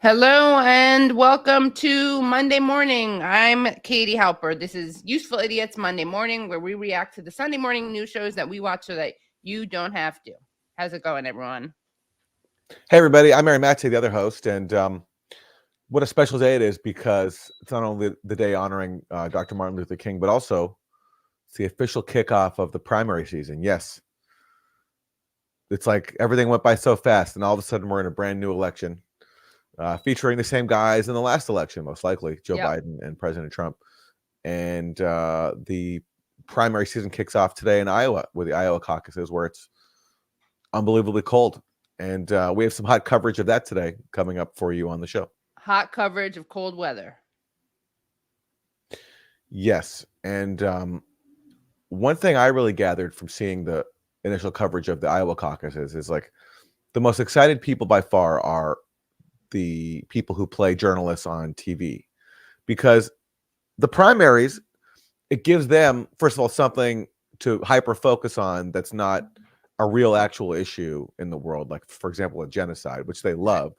Hello and welcome to Monday Morning. I'm Katie Halper. This is Useful Idiots Monday Morning, where we react to the Sunday morning news shows that we watch so that you don't have to. How's it going, everyone? Hey, everybody. I'm Aaron Maté, the other host. And what a special day it is, because it's not only the day honoring Dr. Martin Luther King, but also it's the official kickoff of the primary season. Yes. It's like everything went by so fast, and all of a sudden we're in a brand new election featuring the same guys in the last election, most likely, Joe Biden and President Trump. And the primary season kicks off today in Iowa, with the Iowa caucuses, where it's unbelievably cold. And we have some hot coverage of that today coming up for you on the show. Hot coverage of cold weather. Yes. And one thing I really gathered from seeing the initial coverage of the Iowa caucuses is, like, the most excited people by far are the people who play journalists on TV, because the primaries, it gives them, first of all, something to hyper focus on that's not a real actual issue in the world, like, for example, a genocide, which they love,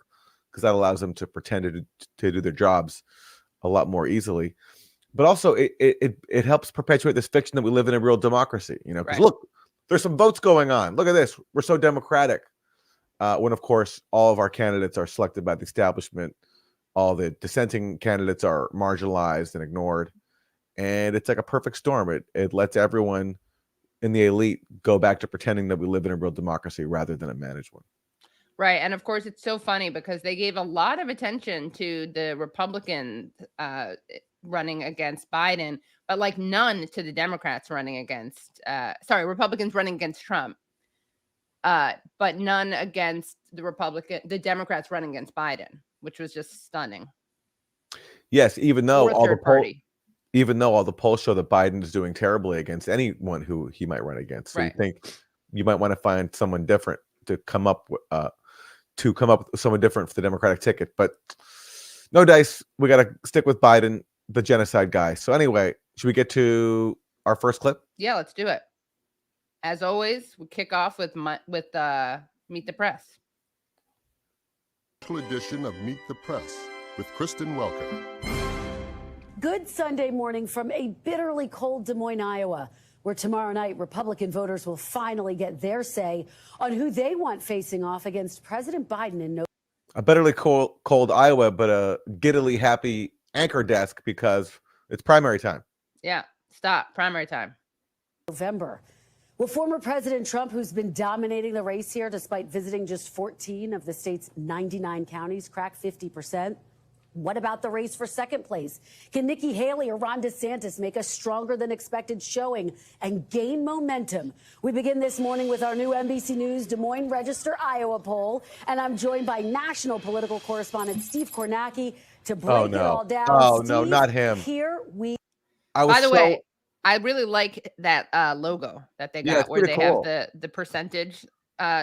because that allows them to pretend to do their jobs a lot more easily. But also it helps perpetuate this fiction that we live in a real democracy, because look, there's some votes going on. Look at this. We're so democratic. When, of course, all of our candidates are selected by the establishment. All the dissenting candidates are marginalized and ignored. And it's like a perfect storm. It lets everyone in the elite go back to pretending that we live in a real democracy rather than a managed one. Right. And of course, it's so funny because they gave a lot of attention to the Republicans running against Biden, but like none to the Democrats running against, Republicans running against Trump, but none against the Democrats running against Biden, which was just stunning. Yes, even though all the polls show that Biden is doing terribly against anyone who he might run against. So you think you might want to find someone different to come up with someone different for the Democratic ticket. But no dice. We got to stick with Biden, the genocide guy. So anyway, should we get to our first clip? Yeah, let's do it. As always, we kick off with Meet the Press. Edition of Meet the Press with Kristen Welker. Good Sunday morning from a bitterly cold Des Moines, Iowa, where tomorrow night Republican voters will finally get their say on who they want facing off against President Biden in November. A bitterly cold Iowa, but a giddily happy anchor desk because it's primary time. Yeah, stop. Primary time. November. Will former President Trump, who's been dominating the race here despite visiting just 14 of the state's 99 counties, crack 50%? What about the race for second place? Can Nikki Haley or Ron DeSantis make a stronger than expected showing and gain momentum? We begin this morning with our new NBC News Des Moines Register Iowa poll, and I'm joined by national political correspondent Steve Kornacki to break it all down. Oh, Steve, no, not him. Here we By the way, I really like that logo that they got, where they cool. have the percentage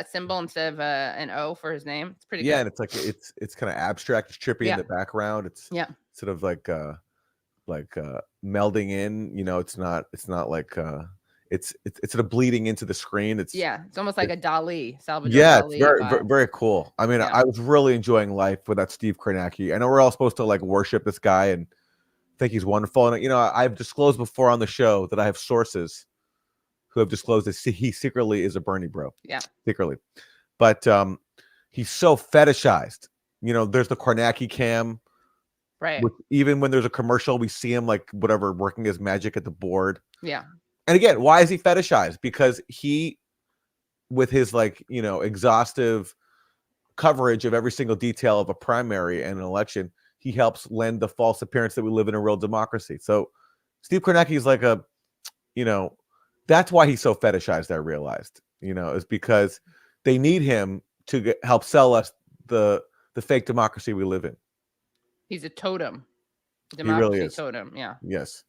symbol instead of an O for his name. It's pretty good. Yeah, and it's like it's kind of abstract, it's trippy in the background. It's sort of like melding in. It's not like it's sort of bleeding into the screen. It's almost like a Dali, Salvador Dali. It's very, very cool. I mean, I was really enjoying life without Steve Kornacki. I know we're all supposed to like worship this guy and think he's wonderful, and I've disclosed before on the show that I have sources who have disclosed that he secretly is a Bernie bro. Yeah, secretly, but he's so fetishized. There's the Kornacki cam, right? Even when there's a commercial, we see him like whatever working his magic at the board. Yeah, and again, why is he fetishized? Because he, with his exhaustive coverage of every single detail of a primary and an election, he helps lend the false appearance that we live in a real democracy. So Steve Kornacki is like that's why he's so fetishized, I realized, is because they need him to help sell us the fake democracy we live in. He's a totem. He really is. Totem, yeah. Yes.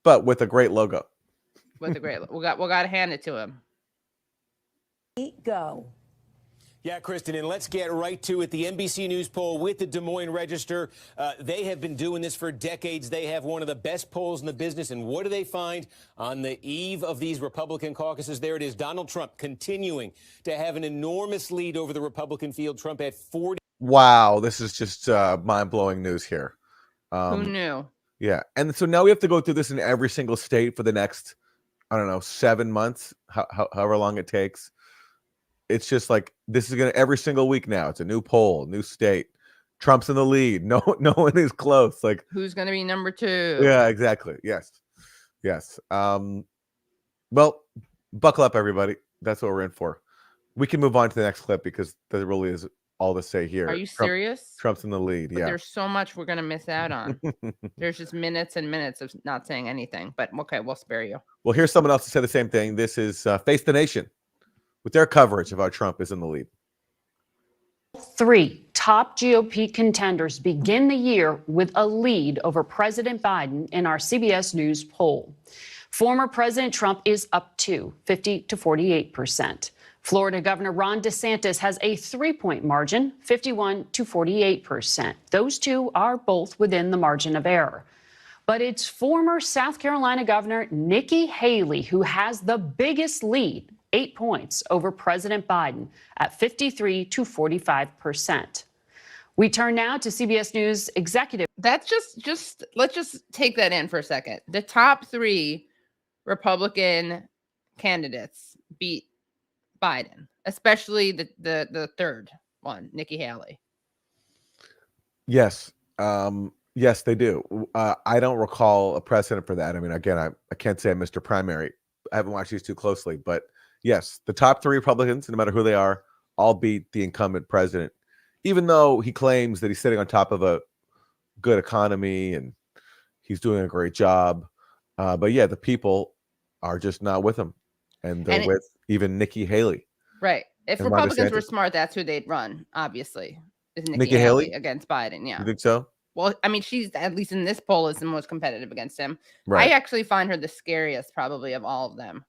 But with a great logo. We got to hand it to him. Go. Yeah, Kristen, and let's get right to it. The NBC News poll with the Des Moines Register. They have been doing this for decades. They have one of the best polls in the business. And what do they find on the eve of these Republican caucuses? There it is. Donald Trump continuing to have an enormous lead over the Republican field. Trump at 40. Wow, this is just mind-blowing news here. Who knew? Yeah, and so now we have to go through this in every single state for the next, I don't know, 7 months, however long it takes. It's just like this is gonna every single week now. It's a new poll, new state. Trump's in the lead. No one is close. Like Who's going to be number 2? yeah, exactly. Yes. Well, buckle up, everybody. That's what we're in for. We can move on to the next clip because there really is all to say here. Are you serious? Trump's in the lead. But Yeah. there's so much we're going to miss out on. There's just minutes and minutes of not saying anything. But okay, we'll spare you. Well, here's someone else to say the same thing. This is Face the Nation with their coverage of how Trump is in the lead. 3 top GOP contenders begin the year with a lead over President Biden in our CBS News poll. Former President Trump is up to 50 to 48%. Florida Governor Ron DeSantis has a 3-point margin, 51 to 48%. Those two are both within the margin of error. But it's former South Carolina Governor Nikki Haley who has the biggest lead, 8 points over President Biden at 53 to 45%. We turn now to CBS News executive. That's just let's just take that in for a second. The top 3 Republican candidates beat Biden, especially the third one, Nikki Haley. Yes. Yes, they do. I don't recall a precedent for that. I mean, again, I can't say I missed a primary. I haven't watched these too closely, but yes, the top 3 Republicans, no matter who they are, all beat the incumbent president, even though he claims that he's sitting on top of a good economy and he's doing a great job. But yeah, the people are just not with him, and they're with even Nikki Haley. Right. If And Ron Republicans were DeSantis. smart, that's who they'd run, obviously. Is Nikki Haley? against Biden, yeah. You think so? Well, I mean, she's, at least in this poll, is the most competitive against him. Right. I actually find her the scariest, probably, of all of them.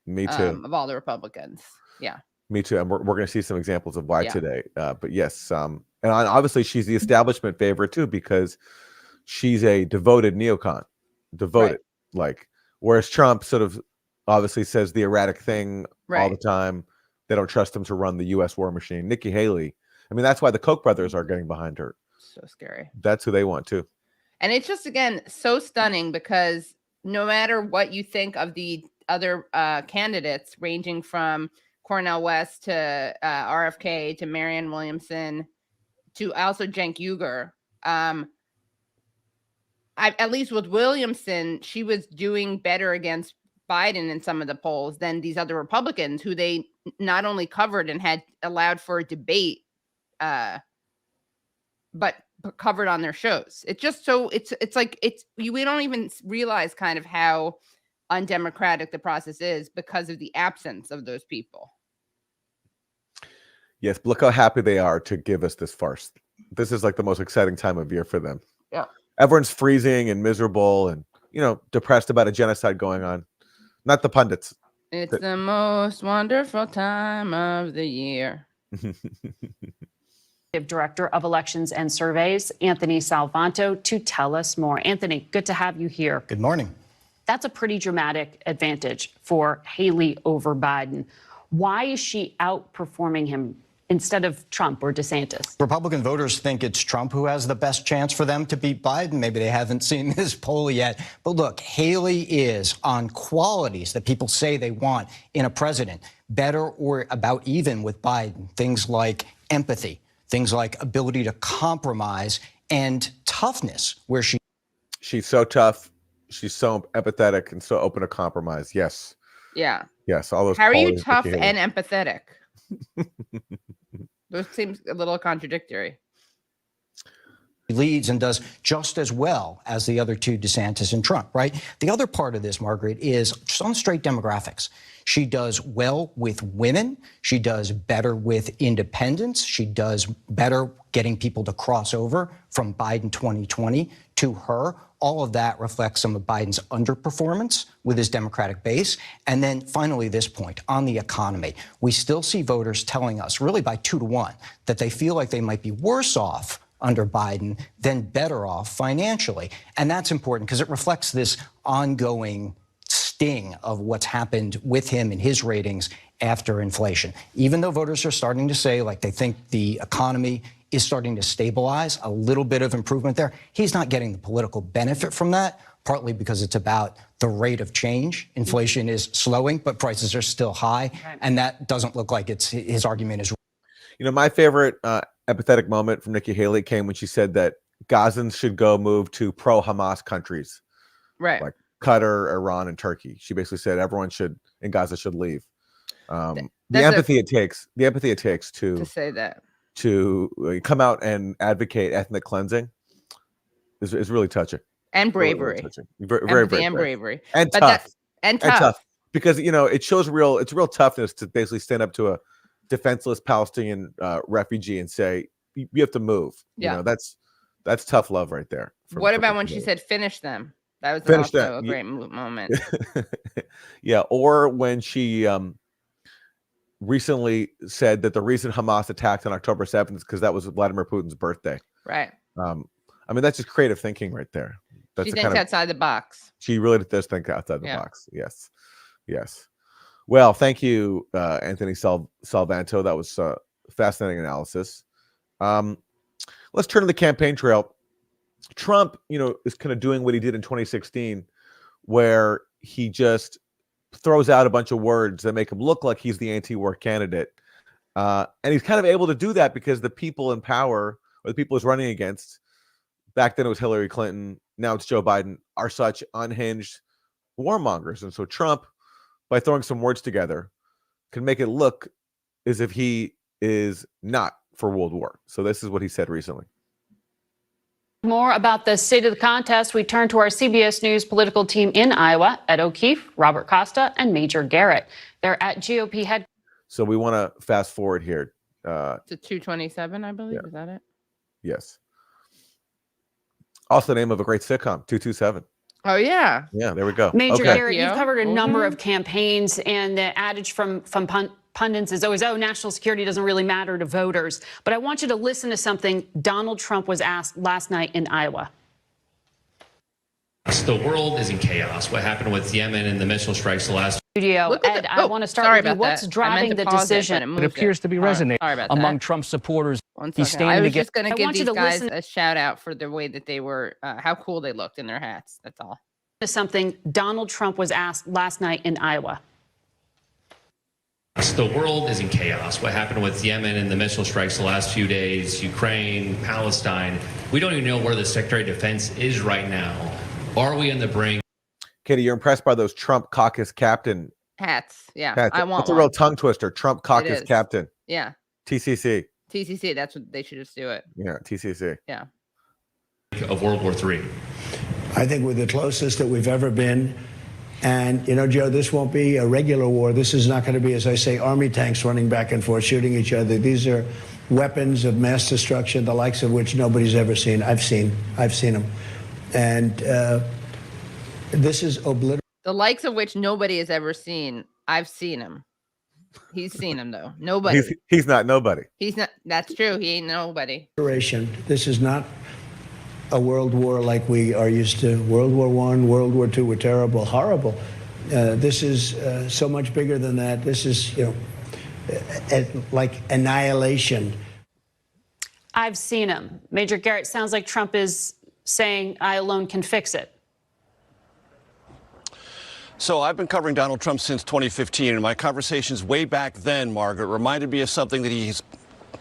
Me too. Of all the Republicans. Yeah. Me too. And we're going to see some examples of why Yeah. today. But yes, and obviously she's the establishment favorite too, because she's a devoted neocon. Devoted. Like, whereas Trump sort of obviously says the erratic thing all the time. They don't trust him to run the U.S. war machine. Nikki Haley, I mean, that's why the Koch brothers are getting behind her. So scary. That's who they want too. And it's just, again, so stunning because no matter what you think of the other candidates, ranging from Cornel West to RFK to Marianne Williamson to also Cenk Uygur, at least with Williamson, she was doing better against Biden in some of the polls than these other Republicans who they not only covered and had allowed for a debate, but covered on their shows. It's just so it's like we don't even realize kind of how undemocratic the process is because of the absence of those people. Yes, look how happy they are to give us this farce. This is like the most exciting time of year for them. Yeah. Everyone's freezing and miserable and, depressed about a genocide going on. Not the pundits. It's the most wonderful time of the year. Director of Elections and Surveys, Anthony Salvanto, to tell us more. Anthony, good to have you here. Good morning. That's a pretty dramatic advantage for Haley over Biden. Why is she outperforming him instead of Trump or DeSantis? Republican voters think it's Trump who has the best chance for them to beat Biden. Maybe they haven't seen this poll yet. But look, Haley is on qualities that people say they want in a president, better or about even with Biden. Things like empathy, things like ability to compromise, and toughness, where she's so tough. She's so empathetic and so open to compromise. Yes. Yeah. Yes. All those. How are you tough and empathetic? Those seems a little contradictory. leads and does just as well as the other two, DeSantis and Trump, right? The other part of this, Margaret, is just on straight demographics. She does well with women. She does better with independents. She does better getting people to cross over from Biden 2020 to her. All of that reflects some of Biden's underperformance with his Democratic base. And then finally, this point on the economy. We still see voters telling us, really by 2-to-1, that they feel like they might be worse off under Biden than better off financially. And that's important because it reflects this ongoing sting of what's happened with him and his ratings after inflation. Even though voters are starting to say, like, they think the economy is starting to stabilize, a little bit of improvement there. He's not getting the political benefit from that, partly because it's about the rate of change. Inflation is slowing, but prices are still high. And that doesn't look like it's his argument is. You know, my favorite empathetic moment from Nikki Haley came when she said that Gazans should go move to pro-Hamas countries, Right. like Qatar, Iran, and Turkey. She basically said everyone in Gaza should leave. The empathy it takes to say that, to come out and advocate ethnic cleansing is really touching. And bravery. Really touching. Very and brave. bravery. And but tough. And tough. Because, you know, it shows it's real toughness to basically stand up to a defenseless Palestinian refugee and say, you have to move. Yeah. You know, that's tough love right there. What about when she said, finish them? That was Finish also them. a great moment. Yeah. Or when she recently said that the reason Hamas attacked on October 7th is because that was Vladimir Putin's birthday. Right. I mean, that's just creative thinking right there. That's she thinks outside the box. She really does think outside the box. Yes. Yes. Well, thank you, Anthony Salvanto. That was fascinating analysis. Let's turn to the campaign trail. Trump, you know, is kind of doing what he did in 2016, where he just throws out a bunch of words that make him look like he's the anti-war candidate. And he's kind of able to do that because the people in power, or the people he's running against, back then it was Hillary Clinton, now it's Joe Biden, are such unhinged warmongers. And so Trump, by throwing some words together, can make it look as if he is not for World War. So this is what he said recently. More about the state of the contest, we turn to our CBS News political team in Iowa, Ed O'Keefe, Robert Costa, and Major Garrett. They're at GOP headquarters. So we want to fast forward here. To 227, I believe. Yeah. Is that it? Yes. Also the name of a great sitcom, 227. Oh, yeah. Yeah, there we go. Major Okay. Garrett, you've covered a number of campaigns, and the adage from pundits is always, oh, national security doesn't really matter to voters. But I want you to listen to something Donald Trump was asked last night in Iowa. The world is in chaos. What happened with Yemen and the missile strikes the last Studio. Ed, I want to start with you. What's driving the decision? It appears to be resonating among Trump supporters. He's standing I was just going to give these guys a shout out for the way that they were, how cool they looked in their hats. That's all. Something Donald Trump was asked last night in Iowa. The world is in chaos. What happened with Yemen and the missile strikes the last few days, Ukraine, Palestine. We don't even know where the Secretary of Defense is right now. Are we in the brink? Katie, you're impressed by those Trump caucus captain hats. Yeah, hats. I want That's a real tongue twister. Trump caucus captain. Yeah. TCC. TCC. That's what they should just do it. Yeah, TCC. Yeah. Of World War III. I think we're the closest that we've ever been. And, you know, Joe, this won't be a regular war. This is not going to be, as I say, army tanks running back and forth, shooting each other. These are weapons of mass destruction, the likes of which nobody's ever seen. I've seen them. And this is obliterated. The likes of which nobody has ever seen. I've seen him. He's seen him, though. Nobody. He's not nobody. He's not. That's true. He ain't nobody. This is not a world war like we are used to. World War I, World War II were terrible, horrible. This is so much bigger than that. This is, you know, like annihilation. I've seen him. Major Garrett, sounds like Trump is saying I alone can fix it. So I've been covering Donald Trump since 2015, and my conversations way back then, Margaret, reminded me of something that he's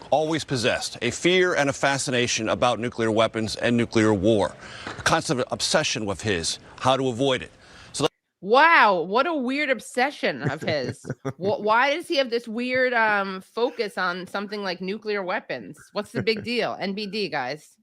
always possessed, a fear and a fascination about nuclear weapons and nuclear war, a constant obsession with his, how to avoid it. So wow, what a weird obsession of his. Why does he have this weird focus on something like nuclear weapons? What's the big deal? NBD, guys.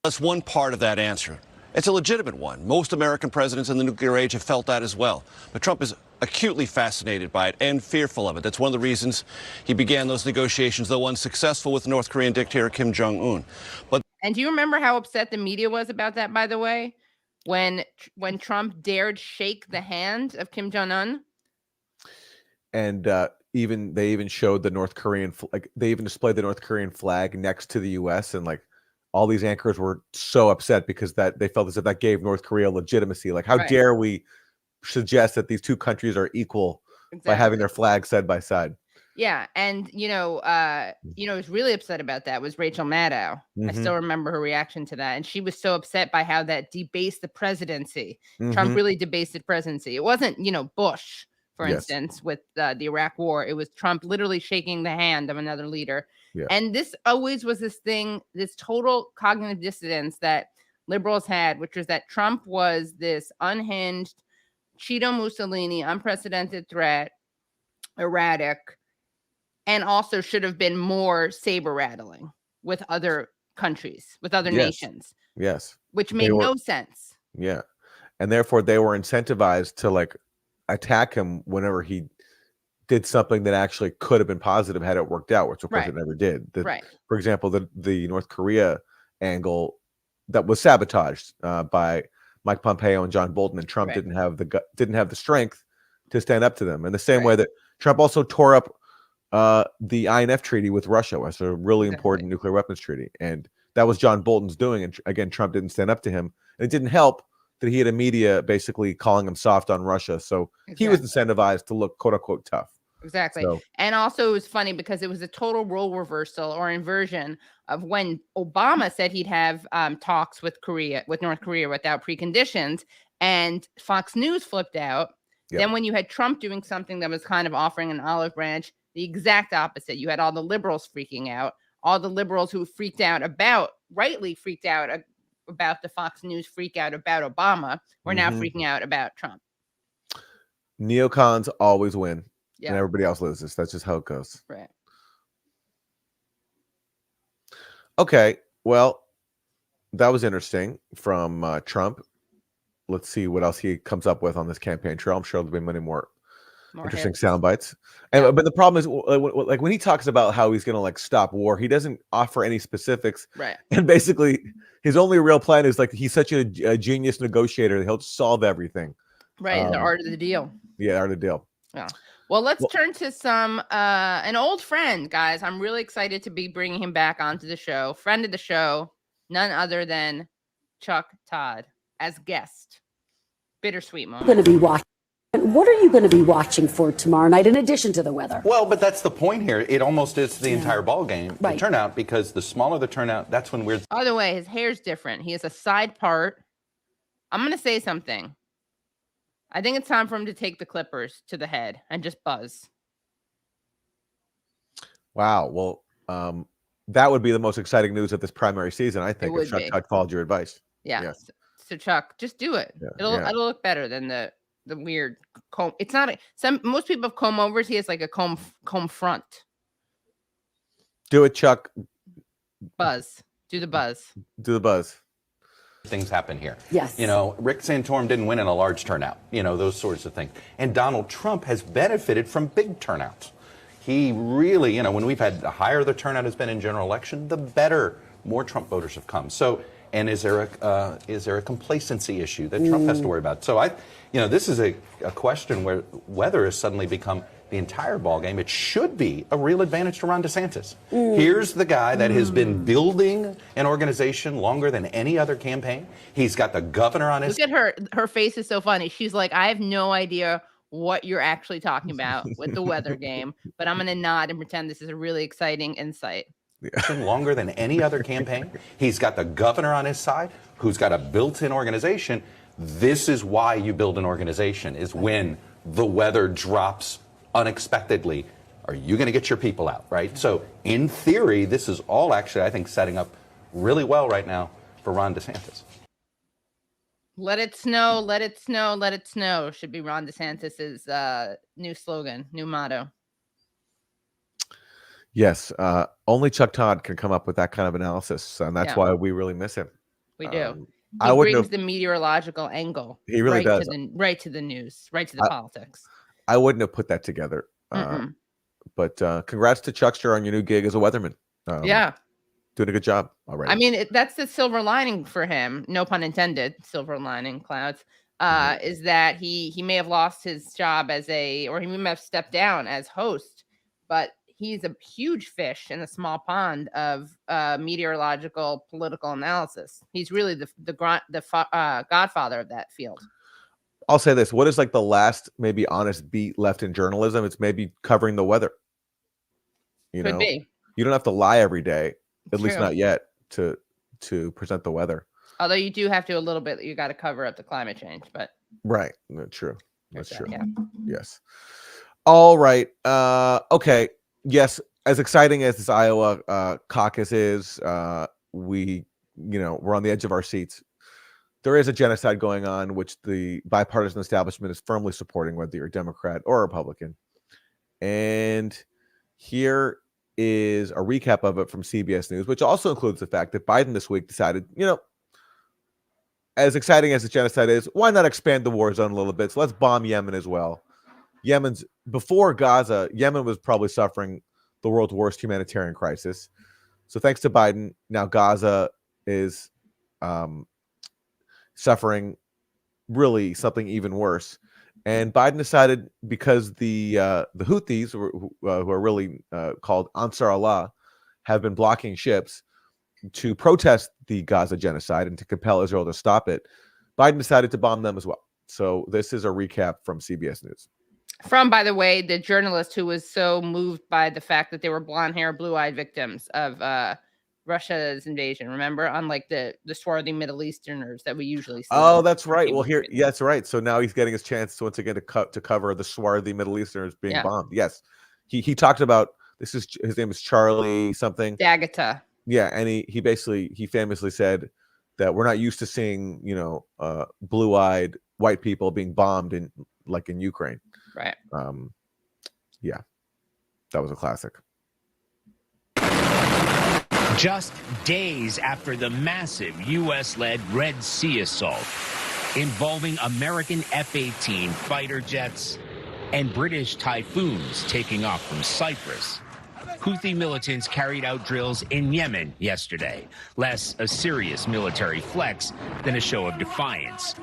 that's one part of that answer. It's a legitimate one. Most American presidents in the nuclear age have felt that as well. But Trump is acutely fascinated by it and fearful of it. That's one of the reasons he began those negotiations, though unsuccessful, with North Korean dictator Kim Jong-un. And do you remember how upset the media was about that, by the way? When Trump dared shake the hand of Kim Jong-un? And they even showed the North Korean, they even displayed the North Korean flag next to the U.S. and all these anchors were so upset because they felt as if that gave North Korea legitimacy. Like, how dare we suggest that these two countries are equal by having their flags side by side? Yeah, and was really upset about that was Rachel Maddow. I still remember her reaction to that, and she was so upset by how that debased the presidency. Trump really debased the presidency. It wasn't, Bush, for instance, with the Iraq War. It was Trump literally shaking the hand of another leader. Yeah. And this always was this thing, this total cognitive dissonance that liberals had, which was that Trump was this unhinged, Cheeto Mussolini, unprecedented threat, erratic, and also should have been more saber rattling with other countries, with other nations. Yes. Which made no sense. Yeah. And therefore they were incentivized to like attack him whenever he did something that actually could have been positive had it worked out, which of course it never did. For example, the North Korea angle that was sabotaged by Mike Pompeo and John Bolton, and Trump didn't have the strength to stand up to them. In the same way that Trump also tore up the INF treaty with Russia, was a really important nuclear weapons treaty, and that was John Bolton's doing. And again, Trump didn't stand up to him, and it didn't help that he had a media basically calling him soft on Russia. So he was incentivized to look quote unquote tough. Exactly. So, and also it was funny because it was a total role reversal or inversion of when Obama said he'd have talks with North Korea without preconditions, and Fox News flipped out. Yep. Then when you had Trump doing something that was kind of offering an olive branch, the exact opposite. You had all the liberals freaking out, all the liberals who rightly freaked out about the Fox News freak out about Obama, were now freaking out about Trump. Neocons always win. Yeah. And everybody else loses. That's just how it goes. Right. Okay. Well, that was interesting from Trump. Let's see what else he comes up with on this campaign trail. I'm sure there'll be many more interesting sound bites. And but the problem is, like when he talks about how he's going to like stop war, he doesn't offer any specifics. Right. And basically, his only real plan is like he's such a genius negotiator that he'll solve everything. Right. The art of the deal. Yeah, art of the deal. Yeah. Well, let's turn to an old friend, guys. I'm really excited to be bringing him back onto the show. Friend of the show, none other than Chuck Todd as guest. Bittersweet moment. Going to be watching. What are you going to be watching for tomorrow night in addition to the weather? Well, but that's the point here. It almost is the entire ball game, the turnout, because the smaller the turnout, that's when we're... By the way, his hair's different. He has a side part. I'm going to say something. I think it's time for him to take the clippers to the head and just buzz. Wow. Well, that would be the most exciting news of this primary season, I think, if Chuck followed your advice. Yeah. Yes. So Chuck, just do it. It'll look better than the weird comb. It's not most people have comb overs. He has like a comb front. Do it, Chuck. Buzz. Do the buzz. Do the buzz. Things happen here. Yes. Rick Santorum didn't win in a large turnout, those sorts of things. And Donald Trump has benefited from big turnouts. He really, when we've had the higher the turnout has been in general election, the better, more Trump voters have come. So, and is there a complacency issue that Trump has to worry about? So this is a question where weather has suddenly become the entire ballgame. It should be a real advantage to Ron DeSantis. Here's the guy that has been building an organization longer than any other campaign. He's got the governor on his... Look at her. Her face is so funny. She's like, I have no idea what you're actually talking about with the weather game, but I'm going to nod and pretend this is a really exciting insight. Longer than any other campaign. He's got the governor on his side, who's got a built-in organization. This is why you build an organization, is when the weather drops unexpectedly. Are you going to get your people out, right? So in theory, this is all actually, I think, setting up really well right now for Ron DeSantis. Let it snow, let it snow, let it snow should be Ron DeSantis's new slogan, new motto. Yes, only Chuck Todd can come up with that kind of analysis, and that's why we really miss him. We do. He brings the meteorological angle. He really does. Right to the news, right to the politics. I wouldn't have put that together. But congrats to Chuckster on your new gig as a weatherman. Doing a good job already. I mean, that's the silver lining for him. No pun intended. Silver lining clouds. Is that he may have lost his job or he may have stepped down as host, but he's a huge fish in a small pond of meteorological political analysis. He's really the godfather of that field. I'll say this. What is like the last maybe honest beat left in journalism? It's maybe covering the weather. You Could know, be. you don't have to lie every day, at least True. not yet, to present the weather. Although you do have to a little bit. You got to cover up the climate change, but Right. No, true. That's true. Yeah. Yes. All right. Okay. Yes. As exciting as this Iowa caucus is, we're on the edge of our seats. There is a genocide going on, which the bipartisan establishment is firmly supporting, whether you're a Democrat or a Republican. And here is a recap of it from CBS News, which also includes the fact that Biden this week decided, as exciting as the genocide is, why not expand the war zone a little bit? So let's bomb Yemen as well. Before Gaza, Yemen was probably suffering the world's worst humanitarian crisis. So thanks to Biden, now Gaza is suffering really something even worse. And Biden decided, because the Houthis, who are really called Ansar Allah, have been blocking ships to protest the Gaza genocide and to compel Israel to stop it, Biden decided to bomb them as well. So this is a recap from CBS News. From, by the way, the journalist who was so moved by the fact that they were blonde hair, blue-eyed victims of Russia's invasion. Remember, unlike the swarthy Middle Easterners that we usually see. Oh, that's right. Well, that's right. So now he's getting his chance once again to cover the swarthy Middle Easterners being bombed. Yes, he talked about his name is Charlie something. Dagata. Yeah, and he famously said that we're not used to seeing blue-eyed white people being bombed in Ukraine. Right. Yeah, that was a classic. Just days after the massive U.S.-led Red Sea assault involving American F-18 fighter jets and British Typhoons taking off from Cyprus, Houthi militants carried out drills in Yemen yesterday, less a serious military flex than a show of defiance.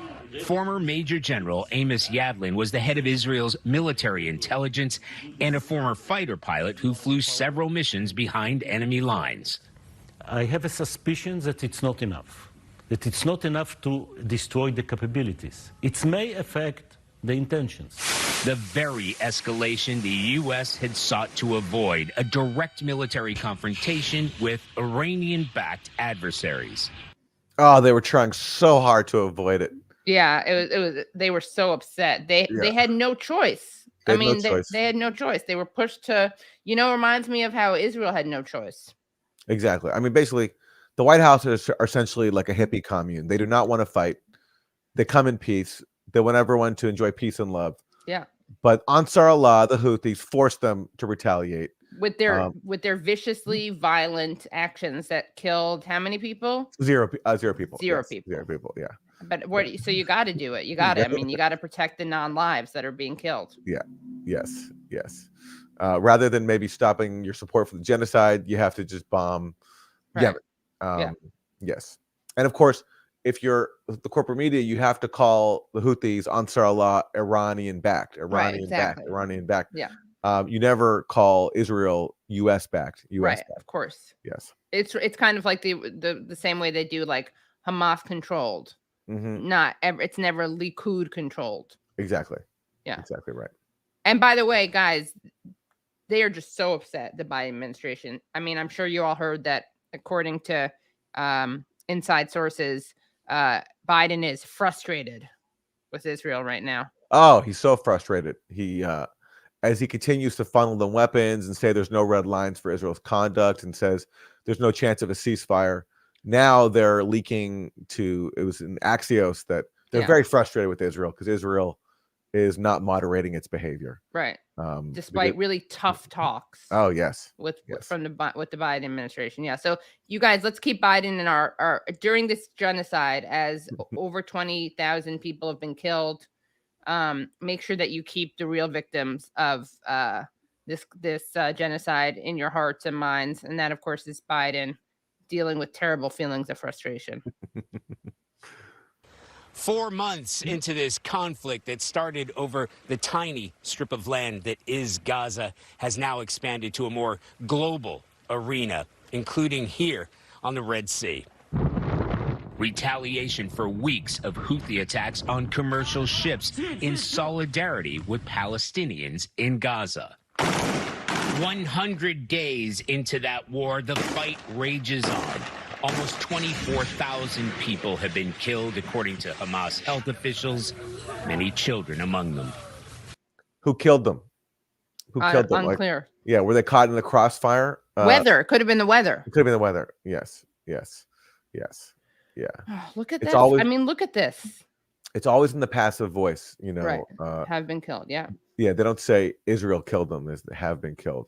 Former Major General Amos Yadlin was the head of Israel's military intelligence and a former fighter pilot who flew several missions behind enemy lines. I have a suspicion that it's not enough, that it's not enough to destroy the capabilities. It may affect the intentions. The very escalation the U.S. had sought to avoid, a direct military confrontation with Iranian-backed adversaries. Oh, they were trying so hard to avoid it. Yeah, it was. They were so upset. They had no choice. They had no choice. They were pushed to. Reminds me of how Israel had no choice. Exactly. I mean, basically, the White House are essentially like a hippie commune. They do not want to fight. They come in peace. They want everyone to enjoy peace and love. Yeah. But Ansar Allah, the Houthis, forced them to retaliate with their viciously violent actions that killed how many people? Zero people. Zero people. Zero people. Yeah. But so you got to do it. You got to. I mean, you got to protect the non-lives that are being killed. Yeah. Yes. Rather than maybe stopping your support for the genocide, you have to just bomb Yemen. Yes. And of course, if you're the corporate media, you have to call the Houthis Ansar Allah Iranian backed. Yeah. You never call Israel US backed. Of course. Yes. It's kind of like the same way they do like Hamas controlled. Mm-hmm. It's never Likud controlled. Exactly. Yeah. Exactly right. And by the way, guys, they are just so upset, the Biden administration. I mean, I'm sure you all heard that according to inside sources, Biden is frustrated with Israel right now. Oh, he's so frustrated. He as he continues to funnel them weapons and say there's no red lines for Israel's conduct and says there's no chance of a ceasefire. Now they're leaking it was in Axios that they're very frustrated with Israel because Israel is not moderating its behavior. Right. Despite really tough talks. Oh, yes. With the Biden administration. Yeah. So you guys, let's keep Biden in our during this genocide as over 20,000 people have been killed. Make sure that you keep the real victims of this genocide in your hearts and minds. And that, of course, is Biden dealing with terrible feelings of frustration. 4 months into this conflict that started over the tiny strip of land that is Gaza has now expanded to a more global arena, including here on the Red Sea. Retaliation for weeks of Houthi attacks on commercial ships in solidarity with Palestinians in Gaza. 100 days into that war, the fight rages on. Almost 24,000 people have been killed, according to Hamas health officials, many children among them. Who killed them? Who killed them? Unclear. Yeah, were they caught in the crossfire? Weather. Could have been the weather. It could have been the weather. Yes. Yeah. Oh, look at It's this. always- I mean, look at this. It's always in the passive voice, you know. Right. Have been killed. Yeah. Yeah, they don't say Israel killed them; they have been killed.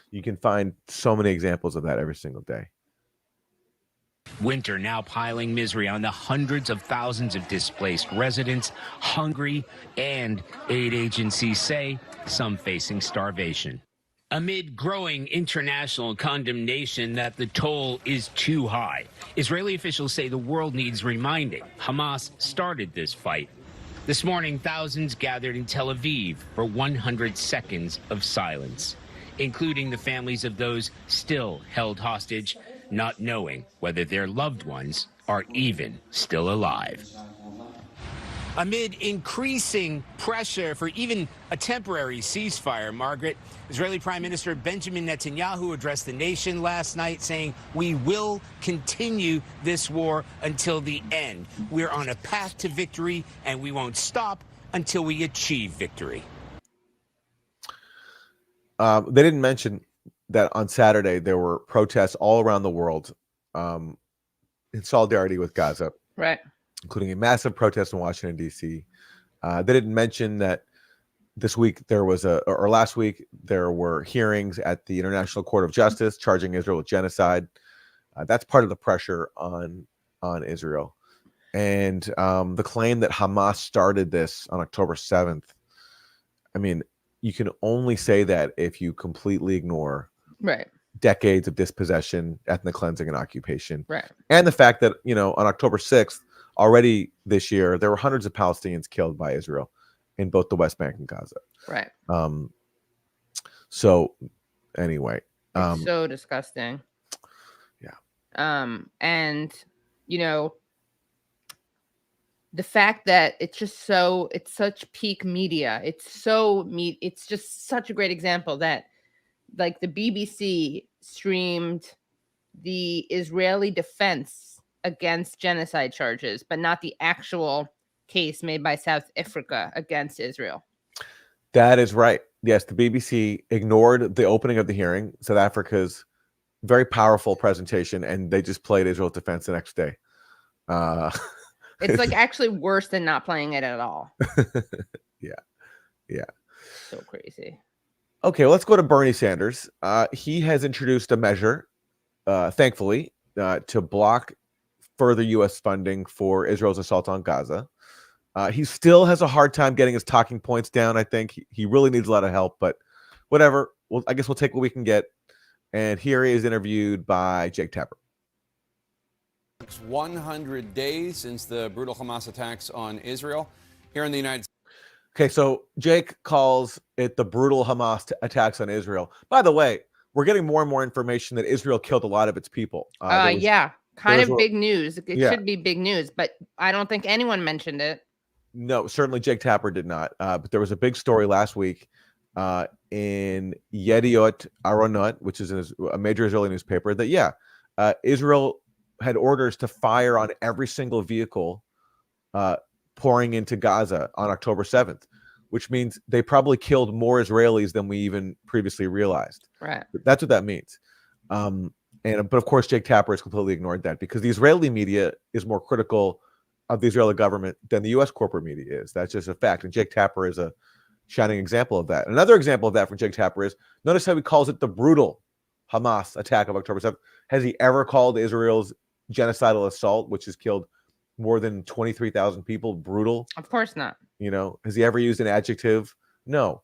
You can find so many examples of that every single day. Winter now piling misery on the hundreds of thousands of displaced residents, hungry, and aid agencies say some facing starvation. Amid growing international condemnation that the toll is too high, Israeli officials say the world needs reminding. Hamas started this fight. This morning, thousands gathered in Tel Aviv for 100 seconds of silence, including the families of those still held hostage, not knowing whether their loved ones are even still alive. Amid increasing pressure for even a temporary ceasefire, Margaret, Israeli Prime Minister Benjamin Netanyahu addressed the nation last night saying, "We will continue this war until the end. We're on a path to victory, and we won't stop until we achieve victory." They didn't mention that on Saturday there were protests all around the world in solidarity with Gaza. Right. Including a massive protest in Washington, D.C. They didn't mention that this week or last week, there were hearings at the International Court of Justice charging Israel with genocide. That's part of the pressure on Israel. And the claim that Hamas started this on October 7th, I mean, you can only say that if you completely ignore decades of dispossession, ethnic cleansing, and occupation. Right. And the fact that, on October 6th, already this year, there were hundreds of Palestinians killed by Israel in both the West Bank and Gaza. Right. So anyway, it's so disgusting. Yeah. And the fact that it's such peak media. It's just such a great example that like the BBC streamed the Israeli defense against genocide charges, but not the actual case made by South Africa against Israel. That is right. Yes, the BBC ignored the opening of the hearing, South Africa's very powerful presentation, and they just played Israel's defense the next day. It's like actually worse than not playing it at all. Yeah. So crazy. Okay, well, let's go to Bernie Sanders. He has introduced a measure, thankfully, to block further U.S. funding for Israel's assault on Gaza. He still has a hard time getting his talking points down. I think he really needs a lot of help, but whatever. Well, I guess we'll take what we can get. And here he is interviewed by Jake Tapper. It's 100 days since the brutal Hamas attacks on Israel here in the United States. Okay, so Jake calls it the brutal Hamas attacks on Israel. By the way, we're getting more and more information that Israel killed a lot of its people. Kind of big news. It should be big news, but I don't think anyone mentioned it. No, certainly Jake Tapper did not. But there was a big story last week in Yediot Aronot, which is a major Israeli newspaper, that Israel had orders to fire on every single vehicle pouring into Gaza on October 7th, which means they probably killed more Israelis than we even previously realized. Right. That's what that means. But of course, Jake Tapper has completely ignored that because the Israeli media is more critical of the Israeli government than the U.S. corporate media is. That's just a fact. And Jake Tapper is a shining example of that. Another example of that from Jake Tapper is, notice how he calls it the brutal Hamas attack of October 7th. Has he ever called Israel's genocidal assault, which has killed more than 23,000 people, brutal? Of course not. Has he ever used an adjective? No.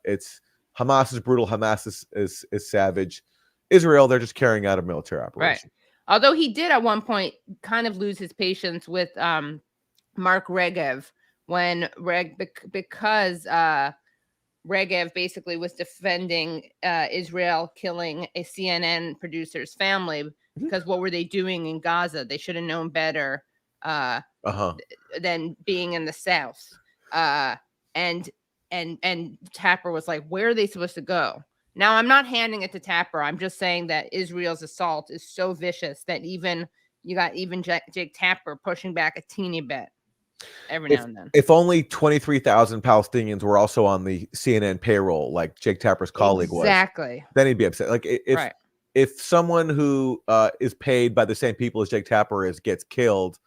It's Hamas is brutal. Hamas is savage. Israel, they're just carrying out a military operation. Right. Although he did at one point kind of lose his patience with Mark Regev because Regev basically was defending Israel killing a CNN producer's family because what were they doing in Gaza? They should have known better than being in the South. And Tapper was like, where are they supposed to go? Now, I'm not handing it to Tapper. I'm just saying that Israel's assault is so vicious that you got Jake Tapper pushing back a teeny bit every now and then. If only 23,000 Palestinians were also on the CNN payroll, like Jake Tapper's colleague was, then he'd be upset. Like if someone who is paid by the same people as Jake Tapper is gets killed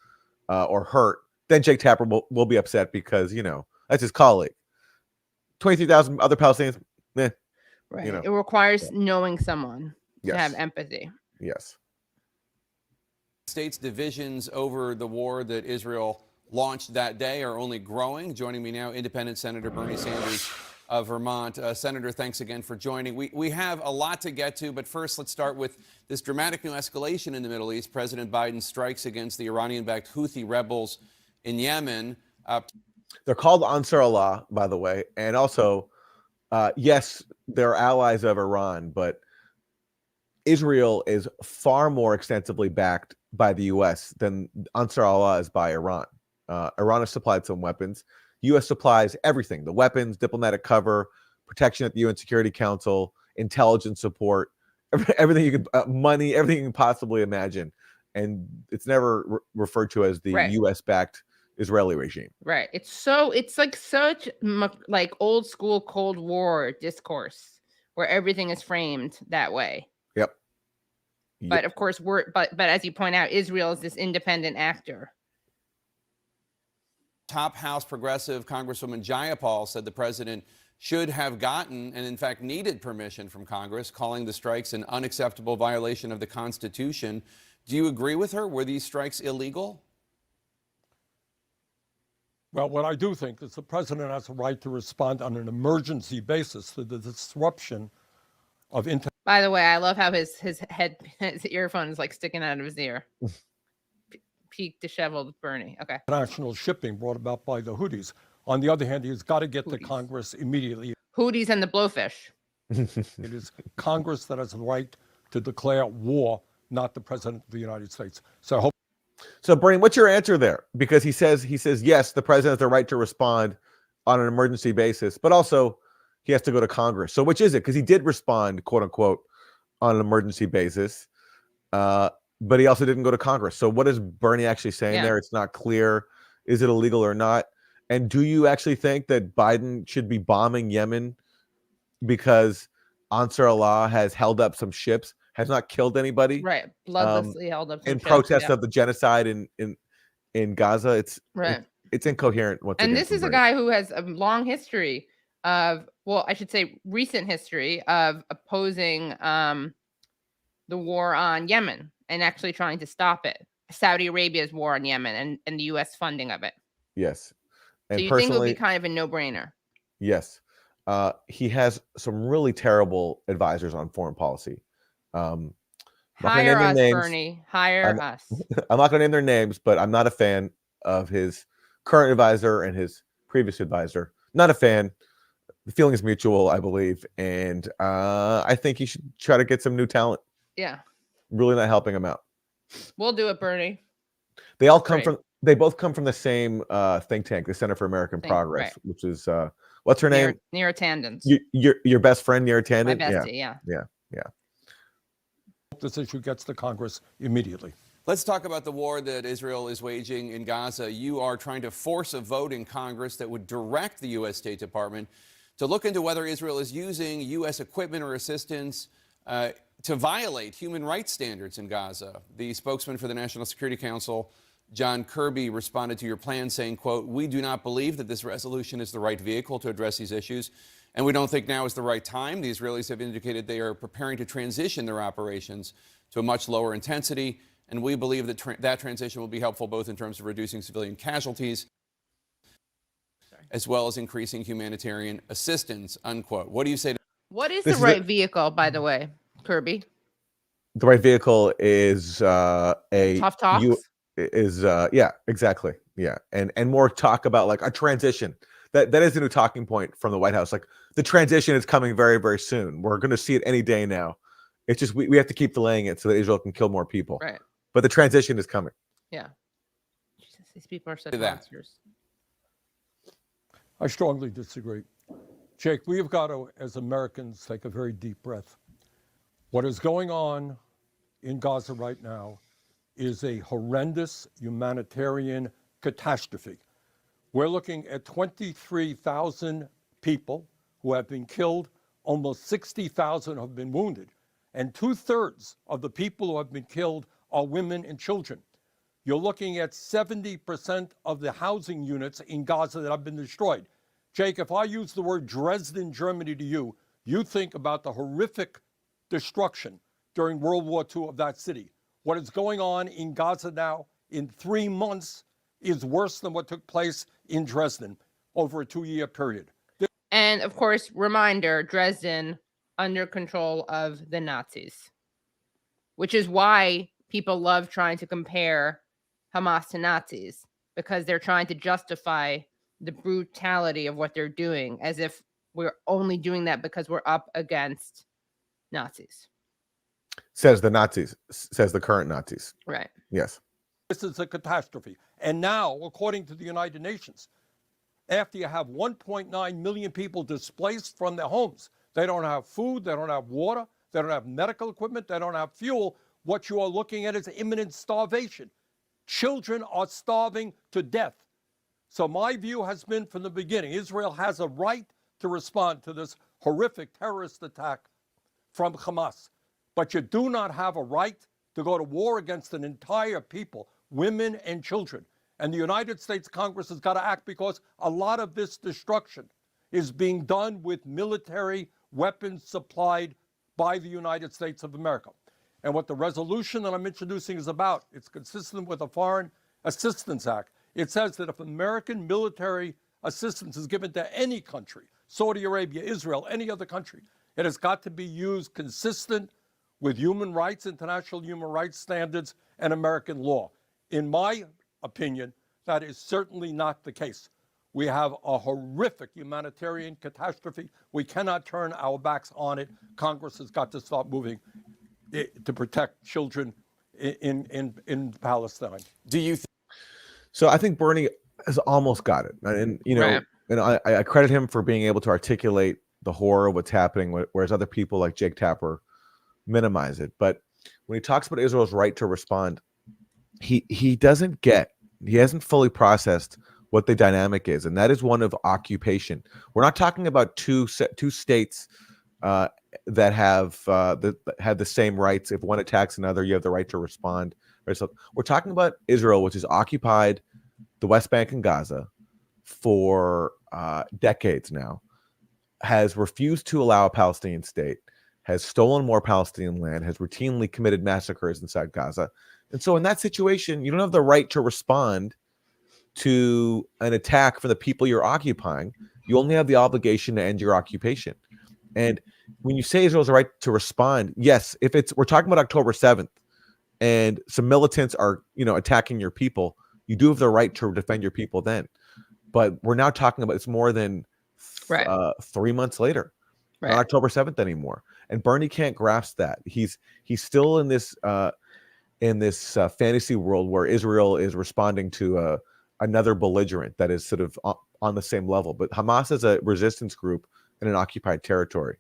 or hurt, then Jake Tapper will be upset because, you know, that's his colleague. 23,000 other Palestinians, Right. You know. It requires knowing someone to have empathy. Yes. States divisions over the war that Israel launched that day are only growing. Joining me now, Independent Senator Bernie Sanders of Vermont. Senator, thanks again for joining. We have a lot to get to, but first let's start with this dramatic new escalation in the Middle East. President Biden strikes against the Iranian-backed Houthi rebels in Yemen. They're called Ansar Allah, by the way. And also, yes, they're allies of Iran, but Israel is far more extensively backed by the U.S. than Ansar Allah is by Iran. Iran has supplied some weapons. U.S. supplies everything: the weapons, diplomatic cover, protection at the UN Security Council, intelligence support, everything you can, money, everything you can possibly imagine. And it's never referred to as the U.S.-backed Israeli regime. Right. It's like such like old school Cold War discourse where everything is framed that way. Yep. But of course, but as you point out, Israel is this independent actor. Top House progressive Congresswoman Jayapal said the president should have gotten, and in fact needed, permission from Congress, calling the strikes an unacceptable violation of the Constitution. Do you agree with her? Were these strikes illegal? Well, what I do think is the president has a right to respond on an emergency basis to the disruption of internet. By the way, I love how his earphone is like sticking out of his ear. Peak disheveled Bernie. Okay. International shipping brought about by the Houthis. On the other hand, he's got to get to Congress immediately. Houthis and the blowfish. It is Congress that has the right to declare war, not the president of the United States. So I hope. So, Bernie, what's your answer there? Because he says yes, the president has the right to respond on an emergency basis, but also he has to go to Congress. So, which is it? Because he did respond, quote unquote, on an emergency basis, but he also didn't go to Congress. So, what is Bernie actually saying there? It's not clear. Is it illegal or not? And do you actually think that Biden should be bombing Yemen because Ansar Allah has held up some ships? Has not killed anybody, right? Bloodlessly held up some in ships, protest of the genocide in Gaza. It's incoherent. And this is a guy who has a long history of, well, I should say recent history of opposing the war on Yemen and actually trying to stop it. Saudi Arabia's war on Yemen and the U.S. funding of it. Yes. And so you think it would be kind of a no-brainer? Yes. He has some really terrible advisors on foreign policy. Hire us, Bernie. Hire us. I'm not going to name their names, but I'm not a fan of his current advisor and his previous advisor. Not a fan. The feeling is mutual, I believe, and I think he should try to get some new talent. Yeah. Really not helping him out. We'll do it, Bernie. They all come from. They both come from the same think tank, the Center for American Progress, which is what's her name? Neera Tandon's. Your best friend, Neera Tandon. My bestie, yeah. This issue gets to Congress immediately. Let's talk about the war that Israel is waging in Gaza. You are trying to force a vote in Congress that would direct the U.S. State Department to look into whether Israel is using U.S. equipment or assistance to violate human rights standards in Gaza. The spokesman for the National Security Council, John Kirby, responded to your plan saying, quote, "We do not believe that this resolution is the right vehicle to address these issues, and we don't think now is the right time. The Israelis have indicated they are preparing to transition their operations to a much lower intensity, and we believe that that transition will be helpful both in terms of reducing civilian casualties as well as increasing humanitarian assistance," unquote. What do you say to what is the right vehicle, by the way, Kirby? The right vehicle is a tough talks. Yeah, exactly. Yeah, and more talk about like a transition. That is a new talking point from the White House. Like the transition is coming very, very soon. We're going to see it any day now. It's just we have to keep delaying it so that Israel can kill more people. Right. But the transition is coming. Yeah. Jesus, these people are such monsters. I strongly disagree. Jake, we've got to, as Americans, take a very deep breath. What is going on in Gaza right now is a horrendous humanitarian catastrophe. We're looking at 23,000 people who have been killed, almost 60,000 have been wounded, and 2/3 of the people who have been killed are women and children. You're looking at 70% of the housing units in Gaza that have been destroyed. Jake, if I use the word Dresden, Germany to you, you think about the horrific destruction during World War II of that city. What is going on in Gaza now in 3 months is worse than what took place in Dresden over a 2-year period. And of course, reminder, Dresden under control of the Nazis, which is why people love trying to compare Hamas to Nazis, because they're trying to justify the brutality of what they're doing, as if we're only doing that because we're up against Nazis. Says the Nazis, says the current Nazis. Right. Yes. This is a catastrophe. And now, according to the United Nations, after you have 1.9 million people displaced from their homes, they don't have food, they don't have water, they don't have medical equipment, they don't have fuel. What you are looking at is imminent starvation. Children are starving to death. So my view has been from the beginning, Israel has a right to respond to this horrific terrorist attack from Hamas. But you do not have a right to go to war against an entire people, women and children. And the United States Congress has got to act, because a lot of this destruction is being done with military weapons supplied by the United States of America. And what the resolution that I'm introducing is about, it's consistent with the Foreign Assistance Act. It says that if American military assistance is given to any country, Saudi Arabia, Israel, any other country, it has got to be used consistent with human rights, international human rights standards, and American law. In my opinion, that is certainly not the case. We have a horrific humanitarian catastrophe. We cannot turn our backs on it. Congress has got to start moving to protect children in Palestine. Do you So I think Bernie has almost got it. And, you know, Right. and I credit him for being able to articulate the horror of what's happening, whereas other people like Jake Tapper minimize it. But when he talks about Israel's right to respond, he hasn't fully processed what the dynamic is, and that is one of occupation. We're not talking about two states that have had the same rights. If one attacks another, you have the right to respond. Right? So we're talking about Israel, which has occupied the West Bank and Gaza for decades now, has refused to allow a Palestinian state, has stolen more Palestinian land, has routinely committed massacres inside Gaza. And so in that situation, you don't have the right to respond to an attack from the people you're occupying. You only have the obligation to end your occupation. And when you say Israel has a right to respond, yes, if we're talking about October 7th and some militants are, attacking your people, you do have the right to defend your people then. But we're now talking about, it's more than 3 months later, not October 7th anymore. And Bernie can't grasp that. He's still in this fantasy world where Israel is responding to another belligerent that is sort of on the same level. But Hamas is a resistance group in an occupied territory.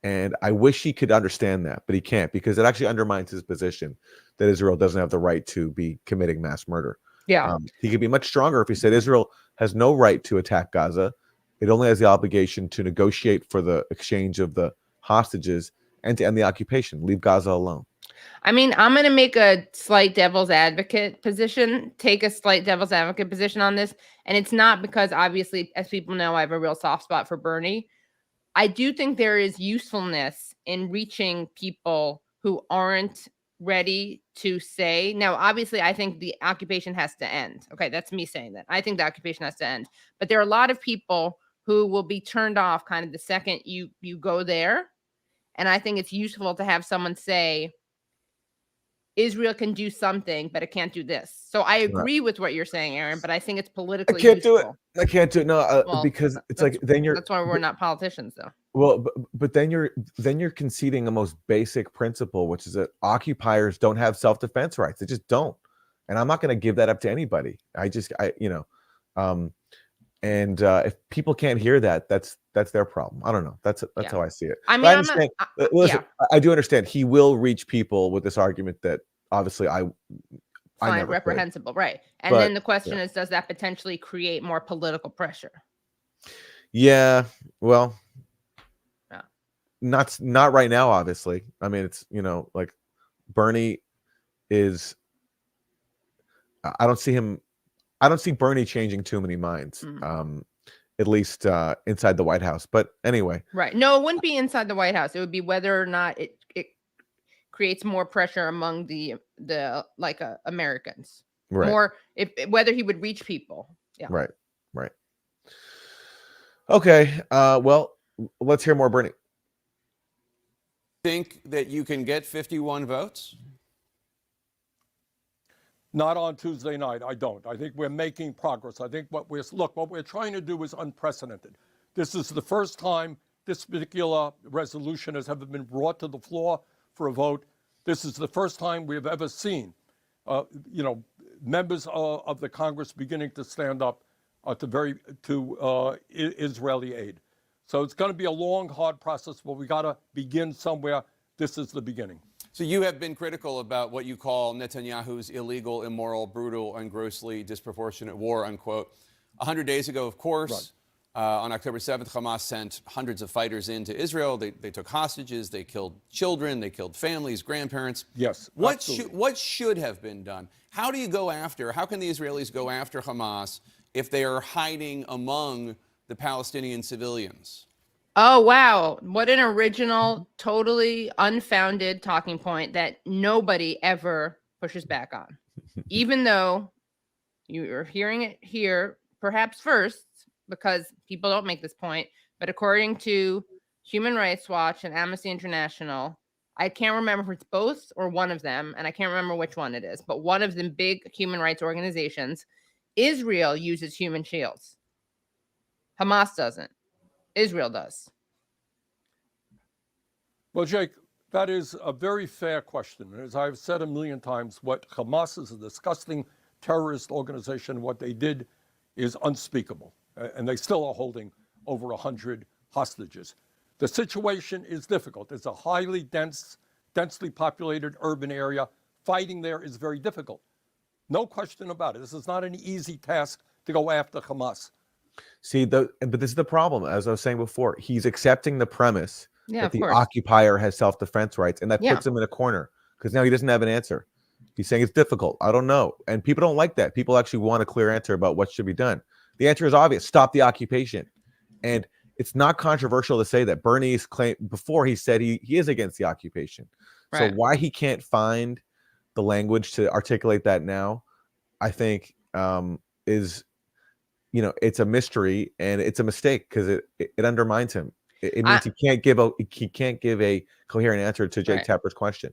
And I wish he could understand that, but he can't, because it actually undermines his position that Israel doesn't have the right to be committing mass murder. Yeah. He could be much stronger if he said Israel has no right to attack Gaza. It only has the obligation to negotiate for the exchange of the hostages and to end the occupation. Leave Gaza alone. I mean, I'm going to make a slight devil's advocate position, on this. And it's not because, obviously, as people know, I have a real soft spot for Bernie. I do think there is usefulness in reaching people who aren't ready to say. Now, obviously, I think the occupation has to end. Okay, that's me saying that. I think the occupation has to end. But there are a lot of people who will be turned off kind of the second you go there. And I think it's useful to have someone say, Israel can do something, but it can't do this. So I agree with what you're saying, Aaron, but I think it's politically I can't useful. do it. I can't do it. No, because it's like then you're. That's why we're not politicians, though. Well, but then you're conceding a most basic principle, which is that occupiers don't have self-defense rights. They just don't, and I'm not going to give that up to anybody. And if people can't hear that, that's their problem. I don't know. That's how I see it. I mean, But I I'm understand. not, Listen, I do understand. He will reach people with this argument that obviously I find never reprehensible, right? And But, then the question is, does that potentially create more political pressure? Yeah. Well, Yeah. not right now, obviously. I mean, it's, like Bernie is. I don't see Bernie changing too many minds. At least inside the White House. But anyway. Right. No, it wouldn't be inside the White House. It would be whether or not it creates more pressure among the Americans. Right. More whether he would reach people. Yeah. Right. Okay. Well, let's hear more Bernie. Think that you can get 51 votes? Not on Tuesday night, I don't. I think we're making progress. I think what we're trying to do is unprecedented. This is the first time this particular resolution has ever been brought to the floor for a vote. This is the first time we have ever seen, members of the Congress beginning to stand up to Israeli aid. So it's going to be a long, hard process, but we got to begin somewhere. This is the beginning. So you have been critical about what you call Netanyahu's illegal, immoral, brutal, and grossly disproportionate war, unquote. 100 days ago, of course, on October 7th, Hamas sent hundreds of fighters into Israel. They took hostages. They killed children. They killed families, grandparents. Yes. What should have been done? How can the Israelis go after Hamas if they are hiding among the Palestinian civilians? Oh, wow. What an original, totally unfounded talking point that nobody ever pushes back on. Even though you're hearing it here, perhaps first, because people don't make this point. But according to Human Rights Watch and Amnesty International, I can't remember if it's both or one of them, and I can't remember which one it is, but one of the big human rights organizations, Israel uses human shields. Hamas doesn't. Israel does. Well, Jake, that is a very fair question. As I've said a million times, what Hamas is a disgusting terrorist organization. What they did is unspeakable. And they still are holding over 100 hostages. The situation is difficult. It's a highly densely populated urban area. Fighting there is very difficult. No question about it. This is not an easy task to go after Hamas. See, but this is the problem. As I was saying before, he's accepting the premise that the course. occupier has self-defense rights, and that puts him in a corner because now he doesn't have an answer. He's saying it's difficult. I don't know. And people don't like that. People actually want a clear answer about what should be done. The answer is obvious. Stop the occupation. And it's not controversial to say that Bernie's claim before he said he is against the occupation. Right. So why he can't find the language to articulate that now, I think is, it's a mystery and it's a mistake because it undermines him. It means he can't give a coherent answer to Jake Tapper's question.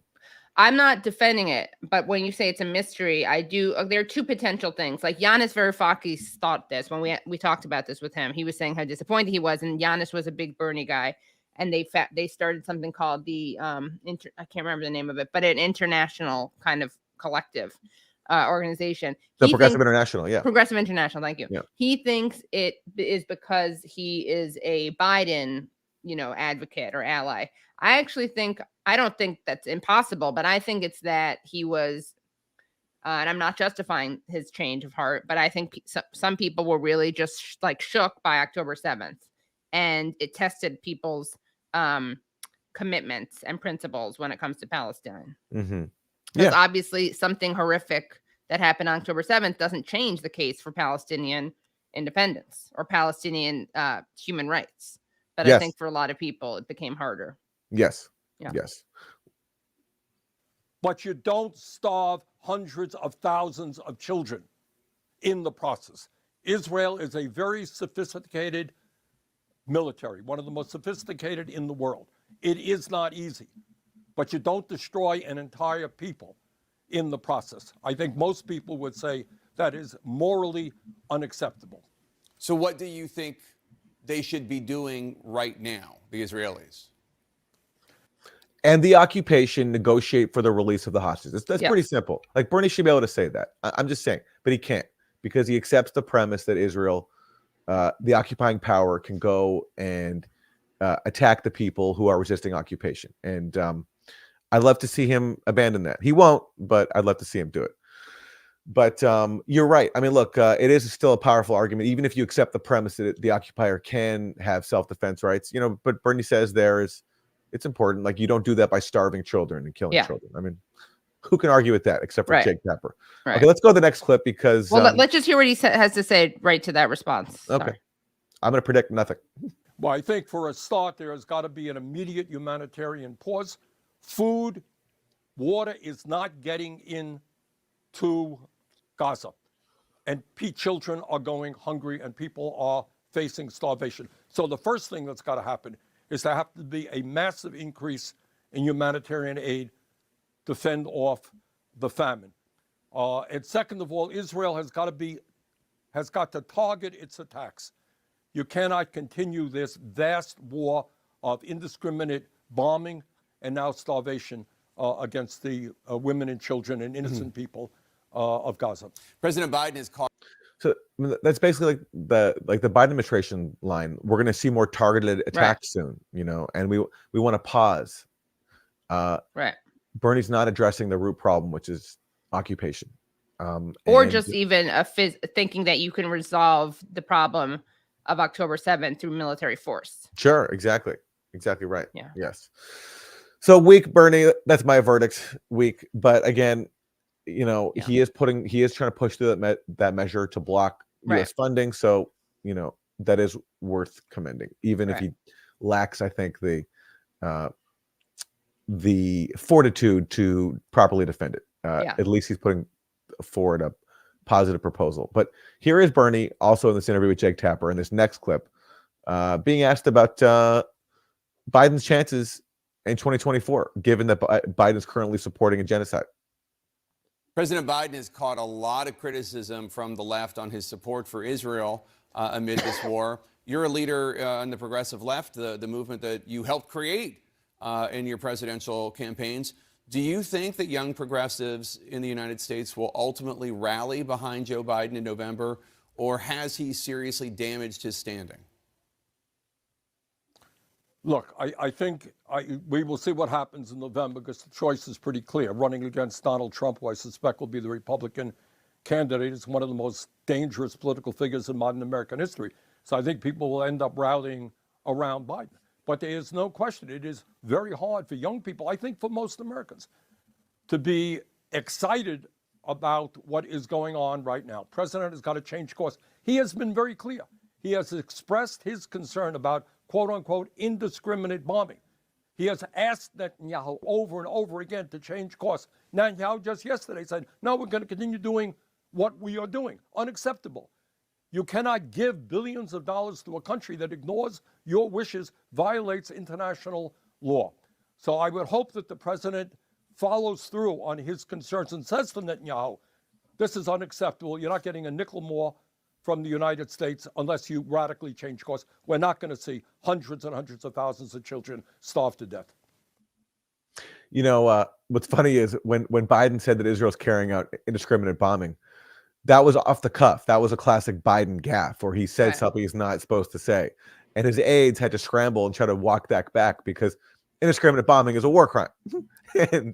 I'm not defending it, but when you say it's a mystery, I do. There are two potential things. Like Yanis Varoufakis thought this when we talked about this with him. He was saying how disappointed he was, and Yanis was a big Bernie guy, and they started something called the I can't remember the name of it, but an international kind of collective organization. Progressive International, yeah. Progressive International, thank you. Yeah. He thinks it is because he is a Biden, advocate or ally. I don't think that's impossible, but I think it's that he was, and I'm not justifying his change of heart, but I think some people were really just shook by October 7th, and it tested people's commitments and principles when it comes to Palestine. Mm-hmm. Because obviously something horrific that happened on October 7th doesn't change the case for Palestinian independence or Palestinian human rights. But I think for a lot of people, it became harder. Yes. Yeah. Yes. But you don't starve hundreds of thousands of children in the process. Israel is a very sophisticated military, one of the most sophisticated in the world. It is not easy, but you don't destroy an entire people in the process. I think most people would say that is morally unacceptable. So what do you think they should be doing right now, the Israelis? And the occupation negotiate for the release of the hostages. That's pretty simple. Like Bernie should be able to say that. I'm just saying, but he can't because he accepts the premise that Israel the occupying power can go and attack the people who are resisting occupation. And I'd love to see him abandon that. He won't, but I'd love to see him do it. But you're right. I mean, look, it is still a powerful argument, even if you accept the premise that the occupier can have self-defense rights. But Bernie says it's important. Like, you don't do that by starving children and killing children. I mean, who can argue with that except for Jake Tapper? Right. Okay, let's go to the next clip because. Well, let's just hear what he has to say right to that response. Okay. Sorry. I'm going to predict nothing. Well, I think for a start, there has got to be an immediate humanitarian pause. Food, water is not getting into Gaza. And children are going hungry and people are facing starvation. So the first thing that's got to happen is there have to be a massive increase in humanitarian aid to fend off the famine. And second of all, Israel has got to target its attacks. You cannot continue this vast war of indiscriminate bombing and now starvation against the women and children and innocent people of Gaza. President Biden has called. So that's basically like the Biden administration line. We're going to see more targeted attacks soon, and we want to pause. Right. Bernie's not addressing the root problem, which is occupation. Or just even thinking that you can resolve the problem of October 7th through military force. Sure, exactly right. Yeah. Yes. So weak Bernie, that's my verdict. Weak, but again, he is trying to push through that measure to block U.S. funding. So that is worth commending, even if he lacks, I think, the fortitude to properly defend it. At least he's putting forward a positive proposal. But here is Bernie also in this interview with Jake Tapper in this next clip, being asked about Biden's chances in 2024, given that Biden's currently supporting a genocide. President Biden has caught a lot of criticism from the left on his support for Israel amid this war. You're a leader on the progressive left, the movement that you helped create in your presidential campaigns. Do you think that young progressives in the United States will ultimately rally behind Joe Biden in November, or has he seriously damaged his standing? Look, I think we will see what happens in November because the choice is pretty clear. Running against Donald Trump, who I suspect will be the Republican candidate, is one of the most dangerous political figures in modern American history. So I think people will end up rallying around Biden. But there is no question, it is very hard for young people, I think for most Americans, to be excited about what is going on right now. The president has got to change course. He has been very clear. He has expressed his concern about, quote unquote, indiscriminate bombing. He has asked Netanyahu over and over again to change course. Netanyahu just yesterday said, no, we're going to continue doing what we are doing. Unacceptable. You cannot give billions of dollars to a country that ignores your wishes, violates international law. So I would hope that the president follows through on his concerns and says to Netanyahu, this is unacceptable. You're not getting a nickel more from the United States unless you radically change course. We're not going to see hundreds and hundreds of thousands of children starve to death. What's funny is when Biden said that Israel's carrying out indiscriminate bombing, that was off the cuff. That was a classic Biden gaffe, where he said something he's not supposed to say. And his aides had to scramble and try to walk that back because indiscriminate bombing is a war crime. And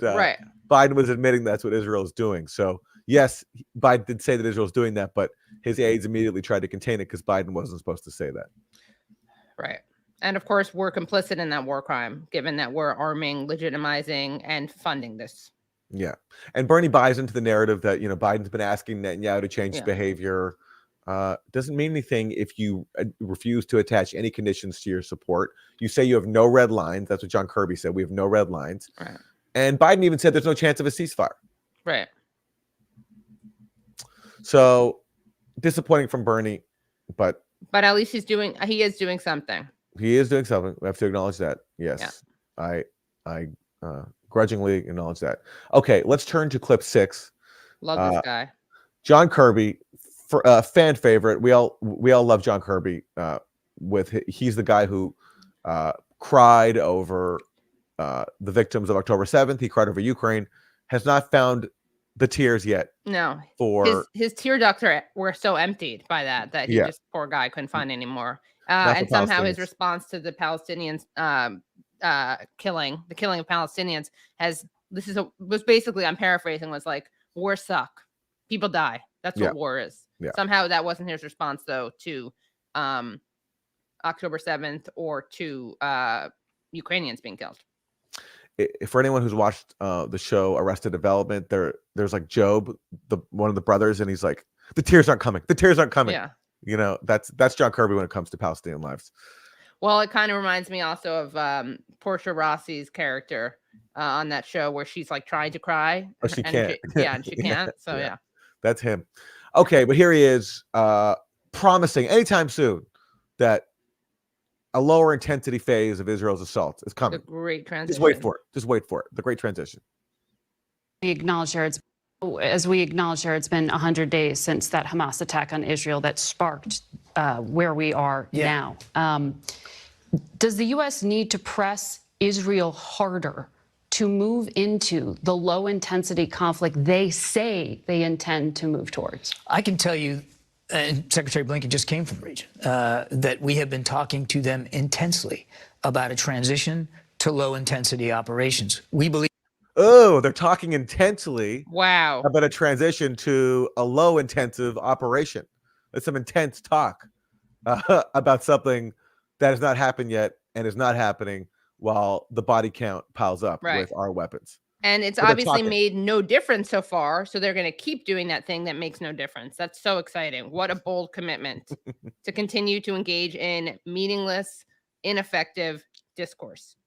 Biden was admitting that's what Israel is doing. So, yes, Biden did say that Israel's doing that, but his aides immediately tried to contain it because Biden wasn't supposed to say that. Right. And, of course, we're complicit in that war crime, given that we're arming, legitimizing, and funding this. Yeah. And Bernie buys into the narrative that, Biden's been asking Netanyahu to change his behavior. Doesn't mean anything if you refuse to attach any conditions to your support. You say you have no red lines. That's what John Kirby said. We have no red lines. Right. And Biden even said there's no chance of a ceasefire. Right. So disappointing from Bernie, but at least he is doing something. He is doing something. We have to acknowledge that. Yes. Yeah. I grudgingly acknowledge that. Okay, let's turn to clip 6. Love this guy. John Kirby, fan favorite. We all love John Kirby. He's the guy who cried over the victims of October 7th. He cried over Ukraine. Has not found the tears yet. No, For his tear ducts were so emptied by that he just, poor guy, couldn't find any more. And somehow his response to the Palestinians killing of Palestinians was basically, I'm paraphrasing, was like, war suck, people die. That's what war is. Yeah. Somehow that wasn't his response though to October 7th or to Ukrainians being killed. For anyone who's watched the show Arrested Development, there's like Job, one of the brothers, and he's like, the tears aren't coming. The tears aren't coming. Yeah. You know, that's John Kirby when it comes to Palestinian lives. Well, it kind of reminds me also of Portia Rossi's character on that show where she's like trying to cry. But she can't. And she can't. So yeah. That's him. Okay, but here he is promising anytime soon that a lower intensity phase of Israel's assault is coming. The great transition. Just wait for it. Just wait for it. The great transition. We acknowledge there, it's been 100 days since that Hamas attack on Israel that sparked where we are now. Does the U.S. need to press Israel harder to move into the low-intensity conflict they say they intend to move towards? I can tell you, and Secretary Blinken just came from the region, that we have been talking to them intensely about a transition to low-intensity operations. We believe... Oh, they're talking intensely. Wow. About a transition to a low-intensive operation. That's some intense talk about something that has not happened yet and is not happening while the body count piles up with our weapons. And it's obviously made no difference so far. So they're going to keep doing that thing that makes no difference. That's so exciting. What a bold commitment to continue to engage in meaningless, ineffective discourse.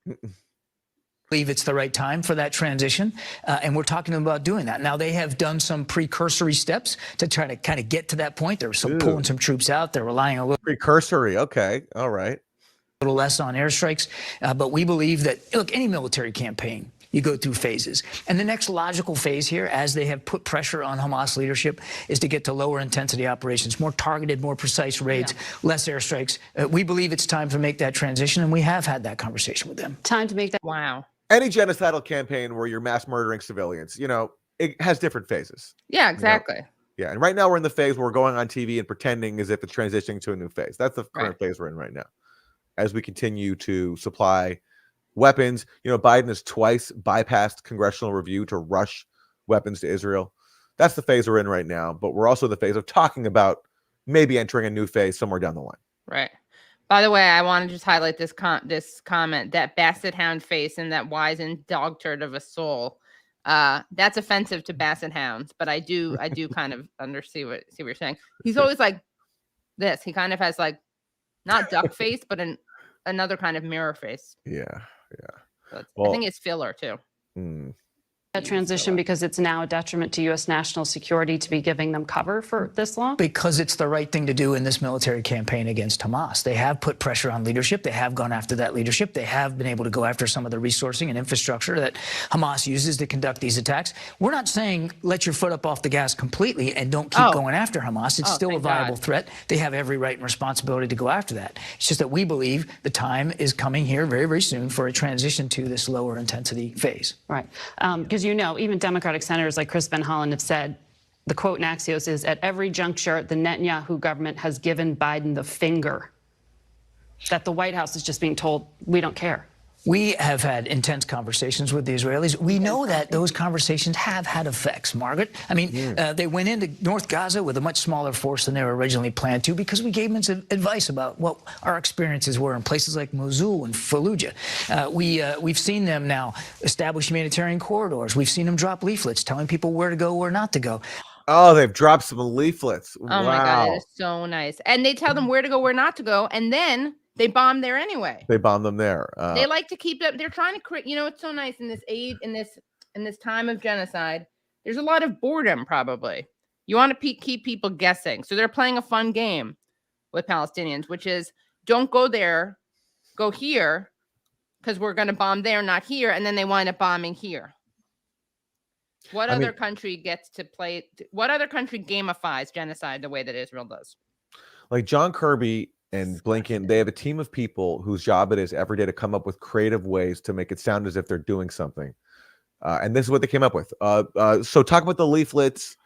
Believe it's the right time for that transition, and we're talking to them about doing that. Now, they have done some precursory steps to try to kind of get to that point. They're pulling some troops out. They're relying a little... Precursory, okay, all right. A little less on airstrikes, but we believe that, look, any military campaign, you go through phases. And the next logical phase here, as they have put pressure on Hamas leadership, is to get to lower intensity operations, more targeted, more precise raids, less airstrikes. We believe it's time to make that transition, and we have had that conversation with them. Time to make that... Wow. Any genocidal campaign where you're mass murdering civilians, you know, it has different phases. Yeah, exactly. You know? Yeah, and right now we're in the phase where we're going on TV and pretending as if it's transitioning to a new phase. That's the current phase we're in right now. As we continue to supply weapons, you know, Biden has twice bypassed congressional review to rush weapons to Israel. That's the phase we're in right now. But we're also in the phase of talking about maybe entering a new phase somewhere down the line. Right. By the way, I want to just highlight this comment, that basset hound face and that wizened dog turd of a soul. That's offensive to basset hounds, but I do kind of see what you're saying. He's always like this. He kind of has like not duck face, but another kind of mirror face. Yeah. So I think it's filler too. That transition because it's now a detriment to U.S. national security to be giving them cover for this long? Because it's the right thing to do in this military campaign against Hamas. They have put pressure on leadership. They have gone after that leadership. They have been able to go after some of the resourcing and infrastructure that Hamas uses to conduct these attacks. We're not saying let your foot up off the gas completely and don't keep going after Hamas. It's still a viable threat. They have every right and responsibility to go after that. It's just that we believe the time is coming here very, very soon for a transition to this lower intensity phase. Right. Because you know, even Democratic senators like Chris Van Hollen have said, the quote in Axios is, at every juncture, the Netanyahu government has given Biden the finger. That the White House is just being told, we don't care. We have had intense conversations with the Israelis. We know that those conversations have had effects, Margaret. I mean, they went into North Gaza with a much smaller force than they were originally planned to because we gave them some advice about what our experiences were in places like Mosul and Fallujah. We've seen them now establish humanitarian corridors. We've seen them drop leaflets telling people where to go, where not to go. Oh, they've dropped some leaflets. Oh, my God, it is so nice. And they tell them where to go, where not to go, and then they bomb there anyway. They bomb them there. They like to keep them. They're trying to create. You know, it's so nice in this in this time of genocide. There's a lot of boredom. Probably you want to keep people guessing. So they're playing a fun game with Palestinians, which is don't go there, go here, because we're going to bomb there, not here, and then they wind up bombing here. What other country gets to play? What other country gamifies genocide the way that Israel does? Like John Kirby and Blinken, they have a team of people whose job it is every day to come up with creative ways to make it sound as if they're doing something. And this is what they came up with. So talk about the leaflets.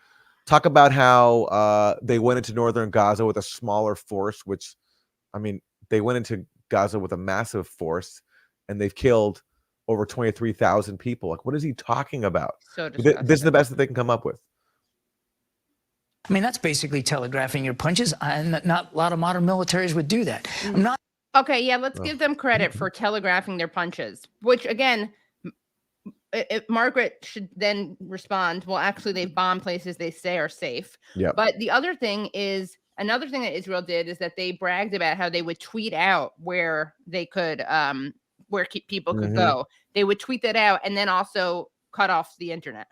Talk about how they went into northern Gaza with a smaller force, which, I mean, they went into Gaza with a massive force, and they've killed over 23,000 people. Like, what is he talking about? So disgusting. This is the best that they can come up with. I mean, that's basically telegraphing your punches, and not a lot of modern militaries would do that. I'm not. Okay, yeah, let's give them credit for telegraphing their punches, which, again, Margaret should then respond, well, actually, they've bombed places they say are safe. Yep. But the other thing is, another thing that Israel did is that they bragged about how they would tweet out where they could, where people could go. They would tweet that out and then also cut off the internet.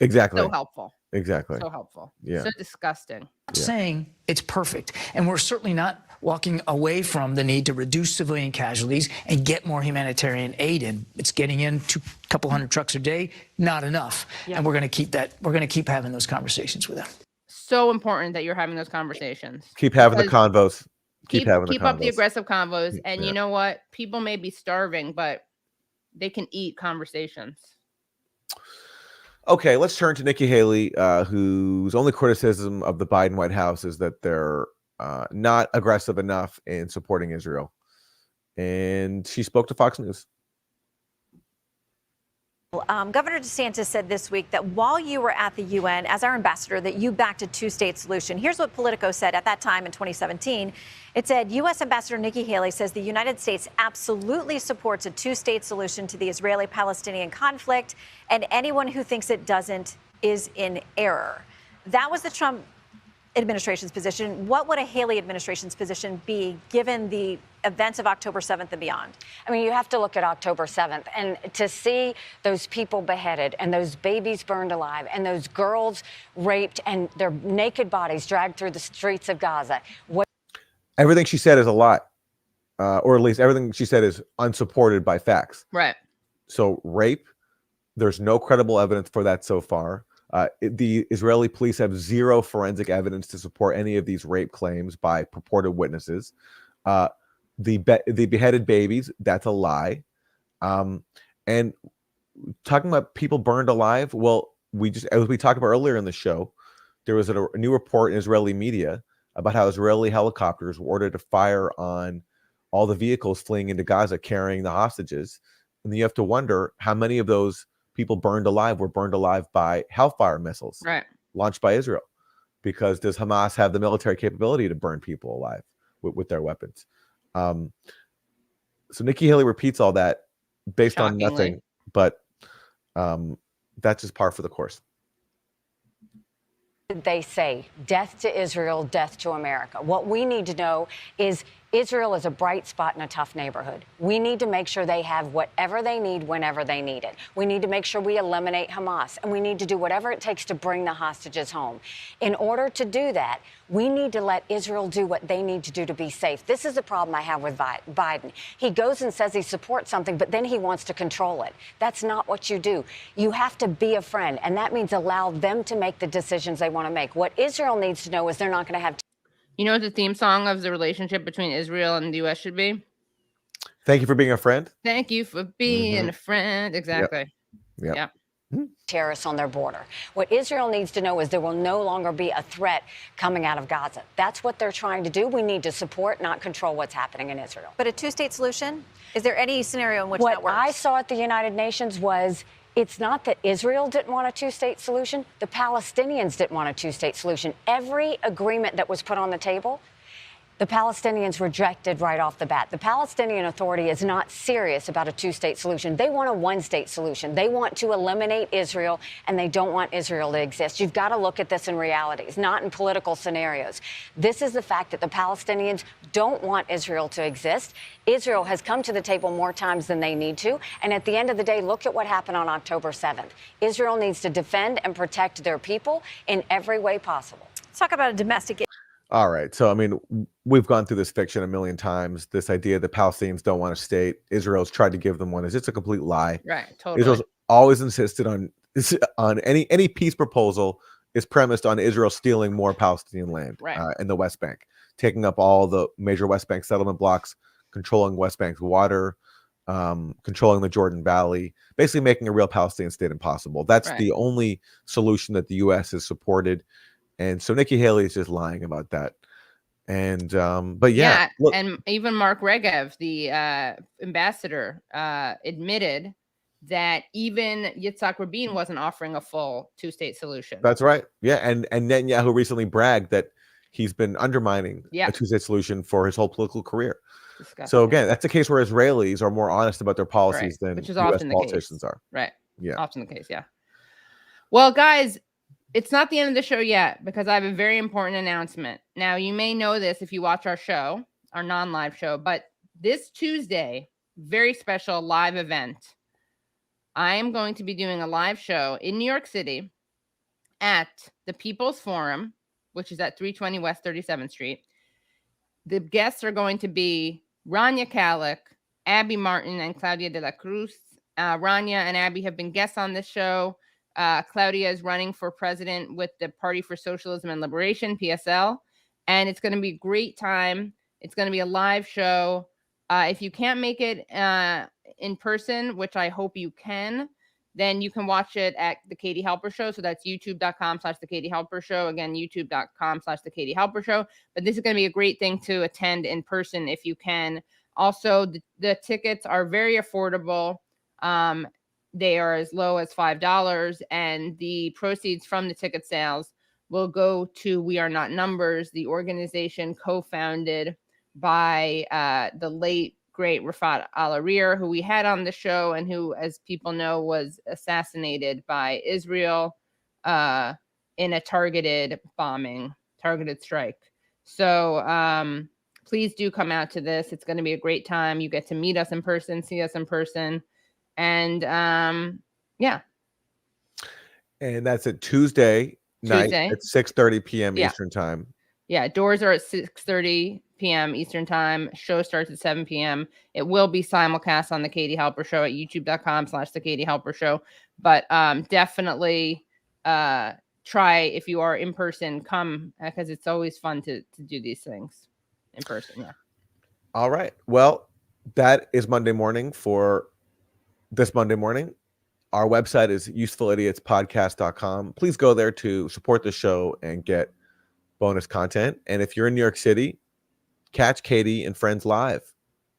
Exactly. So helpful. Exactly. So helpful. Yeah. So disgusting. Saying it's perfect, and we're certainly not walking away from the need to reduce civilian casualties and get more humanitarian aid in. It's getting in a couple hundred trucks a day, not enough. Yeah. And we're going to keep that. We're going to keep having those conversations with them. So important that you're having those conversations. Keep having the convos. Keep having the keep up the convos. aggressive convos. And Yeah. you know what? People may be starving, but they can eat conversations. Okay, let's turn to Nikki Haley, whose only criticism of the Biden White House is that they're not aggressive enough in supporting Israel. And she spoke to Fox News. Governor DeSantis said this week that while you were at the UN as our ambassador, that you backed a two-state solution. Here's what Politico said at that time in 2017. It said, U.S. Ambassador Nikki Haley says the United States absolutely supports a two-state solution to the Israeli-Palestinian conflict, and anyone who thinks it doesn't is in error. That was the Trump administration's position. What would a Haley administration's position be given the events of October 7th and beyond? I mean, you have to look at October 7th and to see those people beheaded and those babies burned alive and those girls raped and their naked bodies dragged through the streets of Gaza. Everything she said is a lie, or at least everything she said is unsupported by facts. Right. So rape, there's no credible evidence for that so far. The Israeli police have zero forensic evidence to support any of these rape claims by purported witnesses. The beheaded babies, that's a lie. And talking about people burned alive, well, as we talked about earlier in the show, there was a new report in Israeli media about how Israeli helicopters were ordered to fire on all the vehicles fleeing into Gaza carrying the hostages. And then you have to wonder how many of those people burned alive were burned alive by Hellfire missiles launched by Israel. Because does Hamas have the military capability to burn people alive with their weapons? So Nikki Haley repeats all that based on nothing, but that's just par for the course. They say death to Israel, death to America. What we need to know is Israel is a bright spot in a tough neighborhood. We need to make sure they have whatever they need whenever they need it. We need to make sure we eliminate Hamas, and we need to do whatever it takes to bring the hostages home. In order to do that, we need to let Israel do what they need to do to be safe. This is the problem I have with Biden. He goes and says he supports something, but then he wants to control it. That's not what you do. You have to be a friend, and that means allow them to make the decisions they want to make. What Israel needs to know is they're not going to have. You know what the theme song of the relationship between Israel and the U.S. should be? Thank you for being a friend. Thank you for being a friend. Exactly. Yep. Yeah. Terrorists on their border. What Israel needs to know is there will no longer be a threat coming out of Gaza. That's what they're trying to do. We need to support, not control what's happening in Israel. But a two-state solution? Is there any scenario in which that works? What I saw at the United Nations was it's not that Israel didn't want a two-state solution. The Palestinians didn't want a two-state solution. Every agreement that was put on the table, the Palestinians rejected right off the bat. The Palestinian Authority is not serious about a two-state solution. They want a one-state solution. They want to eliminate Israel, and they don't want Israel to exist. You've got to look at this in realities, not in political scenarios. This is the fact that the Palestinians don't want Israel to exist. Israel has come to the table more times than they need to. And at the end of the day, look at what happened on October 7th. Israel needs to defend and protect their people in every way possible. Let's talk about a domestic issue. All right. So, I mean, we've gone through this fiction a million times. This idea that Palestinians don't want a state, Israel's tried to give them one, is it's a complete lie. Right. Totally. Israel's always insisted on any peace proposal is premised on Israel stealing more Palestinian land in the West Bank, taking up all the major West Bank settlement blocks, controlling West Bank's water, controlling the Jordan Valley, basically making a real Palestinian state impossible. That's Right. the only solution that the U.S. has supported. And so Nikki Haley is just lying about that. And but yeah, look, and even Mark Regev, the ambassador, admitted that even Yitzhak Rabin wasn't offering a full two-state solution. that's right. Yeah, and Netanyahu recently bragged that he's been undermining Yeah. a two-state solution for his whole political career. Disgusting. So again, that's a case where Israelis are more honest about their policies than which is U.S. often the politicians case. are. Right. Yeah. Often the case. Yeah. Well, guys, it's not the end of the show yet because I have a very important announcement. Now, you may know this if you watch our show, our non-live show, but this Tuesday, very special live event. I am going to be doing a live show in New York City at the People's Forum, which is at 320 West 37th Street. The guests are going to be Rania Kalik, Abby Martin, and Claudia de la Cruz. Rania and Abby have been guests on this show. Claudia is running for president with the Party for Socialism and Liberation, PSL. And it's going to be a great time. It's going to be a live show. If you can't make it in person, which I hope you can, then you can watch it at the Katie Halper Show. So that's youtube.com/the Katie Halper Show. Again, youtube.com/the Katie Halper Show. But this is going to be a great thing to attend in person if you can. Also, the tickets are very affordable. They are as low as $5, and the proceeds from the ticket sales will go to We Are Not Numbers, the organization co-founded by the late great Rafat Al-Arir, who we had on the show and who, as people know, was assassinated by Israel in a targeted strike. So please do come out to this. It's going to be a great time. You get to meet us in person, see us in person. And yeah. And that's at Tuesday night at 6:30 p.m. Yeah. Eastern time. Yeah, doors are at 6:30 p.m. Eastern time. Show starts at 7 p.m. It will be simulcast on the Katie Halper Show at youtube.com/the Katie Halper Show. But definitely try, if you are in person, come, because it's always fun to do these things in person. Yeah. All right. Well, that is Monday morning for this Monday morning. Our website is usefulidiots.podcast.com. Please go there to support the show and get bonus content. And if you're in New York City, catch Katie and friends live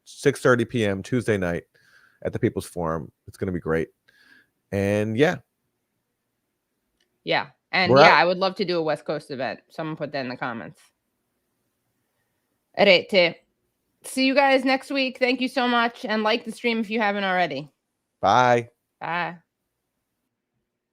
6:30 p.m. Tuesday night at the People's Forum. It's going to be great. And yeah. And We're out. I would love to do a West Coast event. Someone put that in the comments. Rete. See you guys next week. Thank you so much. And like the stream if you haven't already. Bye. Bye.